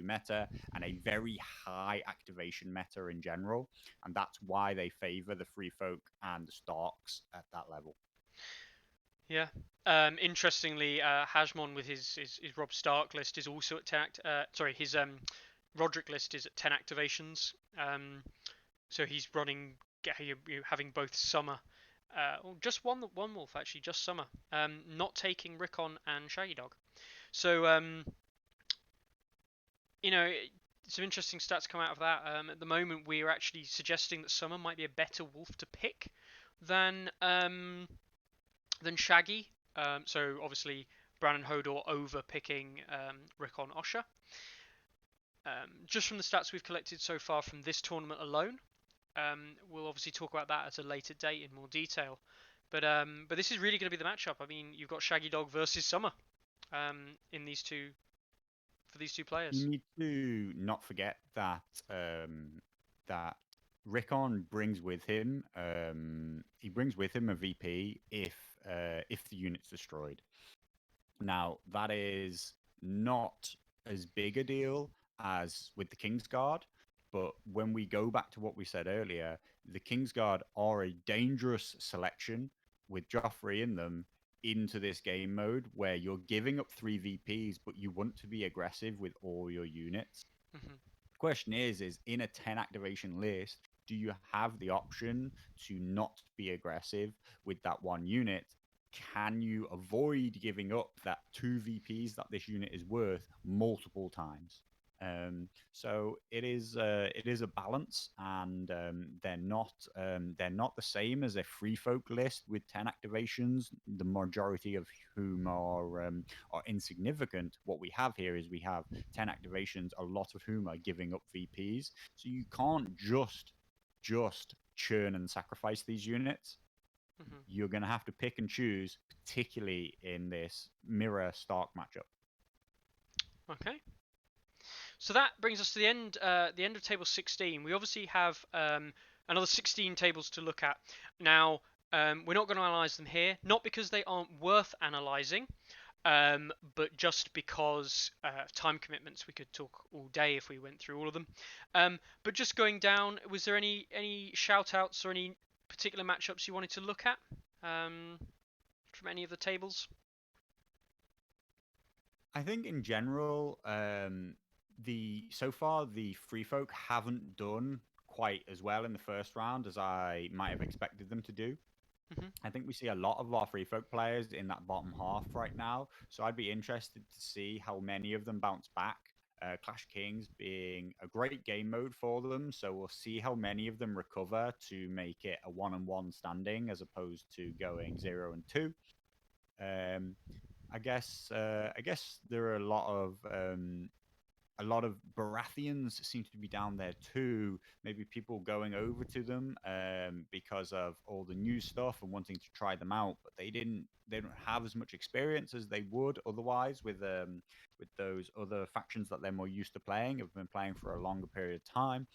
meta and a very high activation meta in general, and that's why they favor the free folk and the Starks at that level.
Yeah. Interestingly, Hajmon with his Rob Stark list is also at 10. Sorry, his Roderick list is at 10 activations. So he's running, having both Summer, or just one wolf actually, just Summer. Not taking Rickon and Shaggy Dog. So you know, some interesting stats come out of that. At the moment, we're actually suggesting that Summer might be a better wolf to pick than Shaggy. So obviously Brandon Hodor over picking Rickon Osher. Just from the stats we've collected so far from this tournament alone, we'll obviously talk about that at a later date in more detail. But this is really going to be the matchup. I mean, you've got Shaggy Dog versus Summer in these two for these two
You
players.
need to not forget that that Rickon brings with him he brings with him a VP if the unit's destroyed. Now that is not as big a deal as with the Kingsguard, but when we go back to what we said earlier, the Kingsguard are a dangerous selection with Joffrey in them into this game mode where you're giving up 3 VPs, but you want to be aggressive with all your units.
Hmm.
The question is in a 10 activation list, do you have the option to not be aggressive with that one unit? Can you avoid giving up that 2 VPs that this unit is worth multiple times? So it is a balance, and they're not the same as a free folk list with 10 activations. The majority of whom are insignificant. What we have here is we have 10 activations, a lot of whom are giving up VPs. So you can't just churn and sacrifice these units.
Hmm.
You're going to have to pick and choose, particularly in this mirror Stark matchup.
Okay. So that brings us to the end of table 16. We obviously have another 16 tables to look at. Now, we're not going to analyze them here, not because they aren't worth analyzing, but just because time commitments. We could talk all day if we went through all of them. But just going down, was there any shout outs or any particular matchups you wanted to look at from any of the tables?
I think in general, the so far the free folk haven't done quite as well in the first round as I might have expected them to do.
Hmm.
I think we see a lot of our free folk players in that bottom half right now, so I'd be interested to see how many of them bounce back. Clash Kings being a great game mode for them, so we'll see how many of them recover to make it a one-on-one standing as opposed to going 0-2. Um, I guess there are a lot of Baratheons seem to be down there too. Maybe people going over to them because of all the new stuff and wanting to try them out, but they don't have as much experience as they would otherwise with those other factions that they're more used to playing, have been playing for a longer period of time.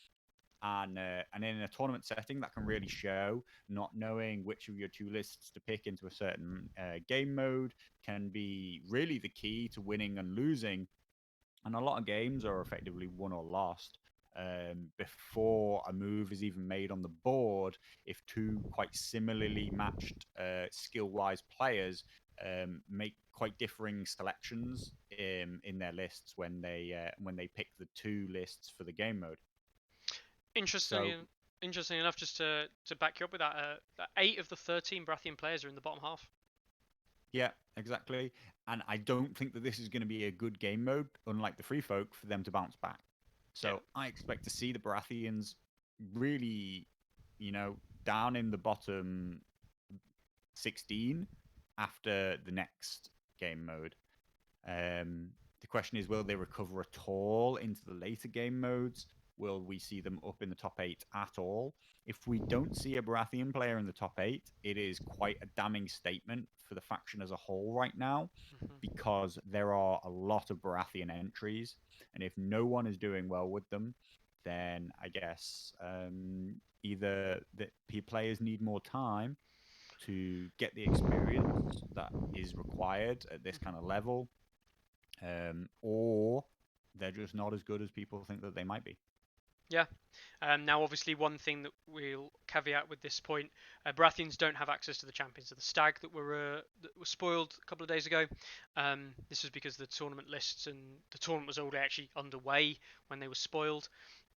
And in a tournament setting, that can really show. Not knowing which of your two lists to pick into a certain game mode can be really the key to winning and losing. And a lot of games are effectively won or lost before a move is even made on the board. If two quite similarly matched skill-wise players make quite differing selections in their lists when they pick the two lists for the game mode.
Interesting.
So
Interesting enough, just to back you up with that, 8 of the 13 Baratheon players are in the bottom half.
yeah, exactly. And I don't think that this is going to be a good game mode, unlike the free folk, for them to bounce back.
Yeah.
So I expect to see the Baratheons really, you know, down in the bottom 16 after the next game mode. The question is, will they recover at all into the later game modes? Will we see them up in the top 8 at all? If we don't see a Baratheon player in the top 8, it is quite a damning statement for the faction as a whole right now,
Hmm.
because there are a lot of Baratheon entries, and if no one is doing well with them, then I guess either the players need more time to get the experience that is required at this kind of level, or they're just not as good as people think that they might be.
Yeah. Now, obviously, one thing that we'll caveat with this point: Baratheons don't have access to the champions of the Stag that were spoiled a couple of days ago. This was because the tournament lists and the tournament was already actually underway when they were spoiled.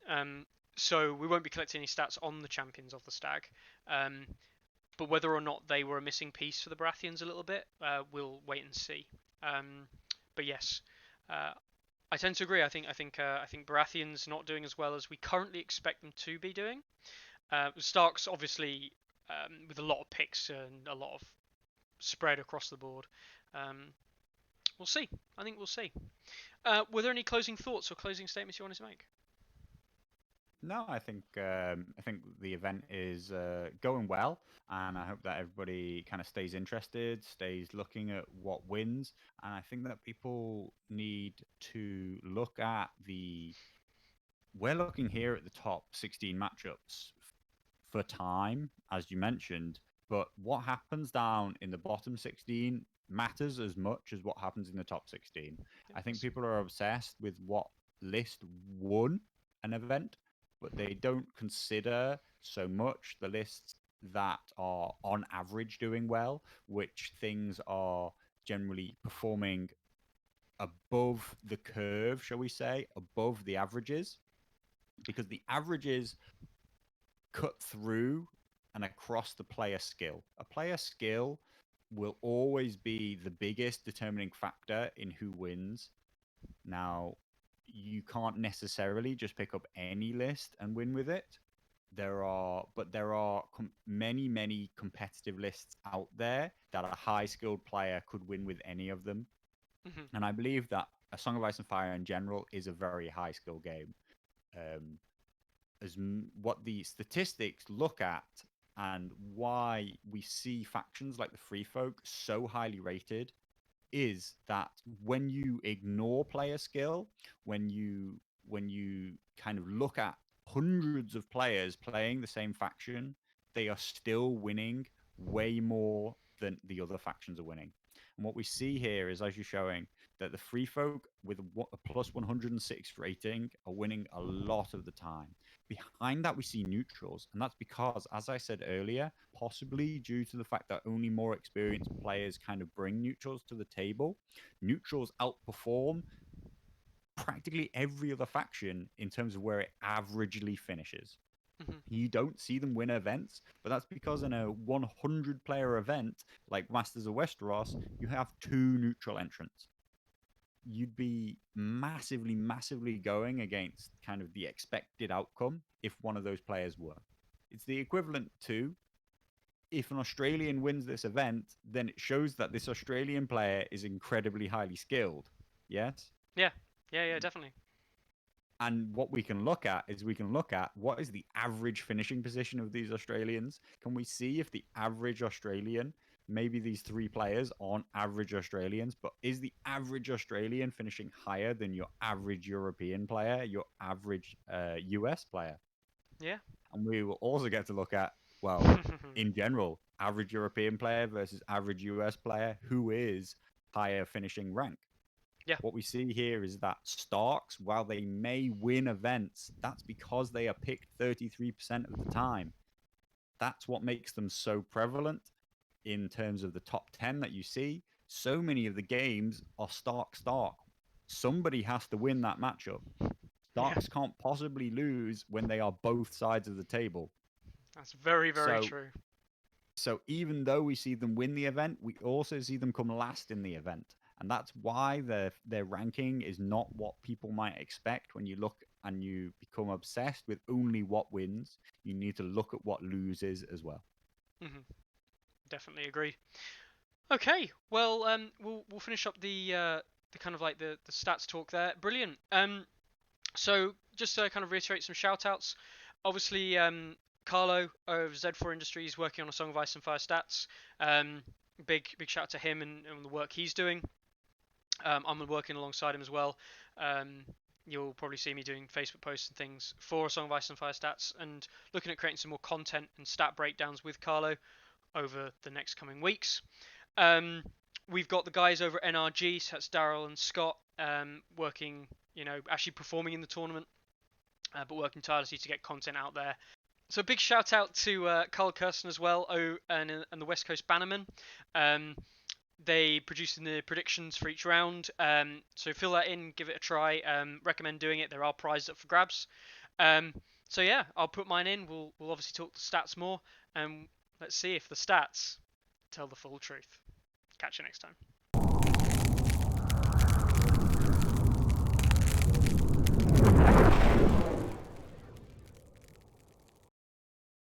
Um, so we won't be collecting any stats on the champions of the Stag. Um, but whether or not they were a missing piece for the Baratheons a little bit, we'll wait and see. Um, but yes, uh, I tend to agree. I think Baratheon's not doing as well as we currently expect them to be doing. Stark's obviously with a lot of picks and a lot of spread across the board. Um, we'll see. I think we'll see. Were there any closing thoughts or closing statements you wanted to make?
No, I think the event is going well, and I hope that everybody kind of stays interested, stays looking at what wins, and I think that people need to look at the. We're looking here at the top 16 matchups for time, as you mentioned, but what happens down in the bottom 16 matters as much as what happens in the top 16. I think
Yes.
people are obsessed with what list won an event, but they don't consider so much the lists that are on average doing well, which things are generally performing above the curve, shall we say, above the averages, because the averages cut through and across the player skill. A player skill will always be the biggest determining factor in who wins. Now, you can't necessarily just pick up any list and win with it. There are many competitive lists out there that a high skilled player could win with any of them.
Hmm.
And I believe that A Song of Ice and Fire in general is a very high skill game. Um, what the statistics look at and why we see factions like the Free Folk so highly rated is that when you ignore player skill, when you kind of look at hundreds of players playing the same faction, they are still winning way more than the other factions are winning. And what we see here is, as you're showing, that the free folk with a plus 106 rating are winning a lot of the time. Behind that, we see neutrals, and that's because, as I said earlier, possibly due to the fact that only more experienced players kind of bring neutrals to the table, neutrals outperform practically every other faction in terms of where it averagely finishes.
Hmm.
You don't see them win events, but that's because in a 100 player event like Masters of Westeros, you have two neutral entrants. You'd be massively going against kind of the expected outcome if one of those players were. It's the equivalent to if an Australian wins this event, then it shows that this Australian player is incredibly highly skilled. Yes?
Yeah, yeah, definitely.
And what we can look at is we can look at what is the average finishing position of these Australians. Can we see if the average Australian, maybe these three players aren't average Australians, but is the average Australian finishing higher than your average European player, your average US player?
Yeah.
And we will also get to look at, well, in general, average European player versus average US player, who is higher finishing rank.
Yeah.
What we see here is that Starks, while they may win events, that's because they are picked 33% of the time. That's what makes them so prevalent in terms of the top 10 that you see. So many of the games are Stark. Somebody has to win that matchup.
Yeah.
Starks can't possibly lose when they are both sides of the table.
That's very, very
So
true.
So even though we see them win the event, we also see them come last in the event. And that's why their ranking is not what people might expect when you look and you become obsessed with only what wins. You need to look at what loses as well.
Hmm. Definitely agree. Okay, well, we'll finish up the kind of like the stats talk there. Brilliant. So just to kind of reiterate some shout outs, obviously, Carlo of Z4 Industries working on a Song of Ice and Fire stats. Big shout out to him and the work he's doing. I'm working alongside him as well. Um, you'll probably see me doing Facebook posts and things for a Song of Ice and Fire stats and looking at creating some more content and stat breakdowns with Carlo over the next coming weeks. Um, we've got the guys over at NRG, so that's Daryl and Scott, working, actually performing in the tournament, but working tirelessly to get content out there. So big shout out to Karl Kirsten as well, and the West Coast Bannermen. Um, they producing the predictions for each round. So fill that in, give it a try. Recommend doing it. There are prizes up for grabs. Um, so yeah, I'll put mine in. We'll obviously talk the stats more, and let's see if the stats tell the full truth. Catch you next time.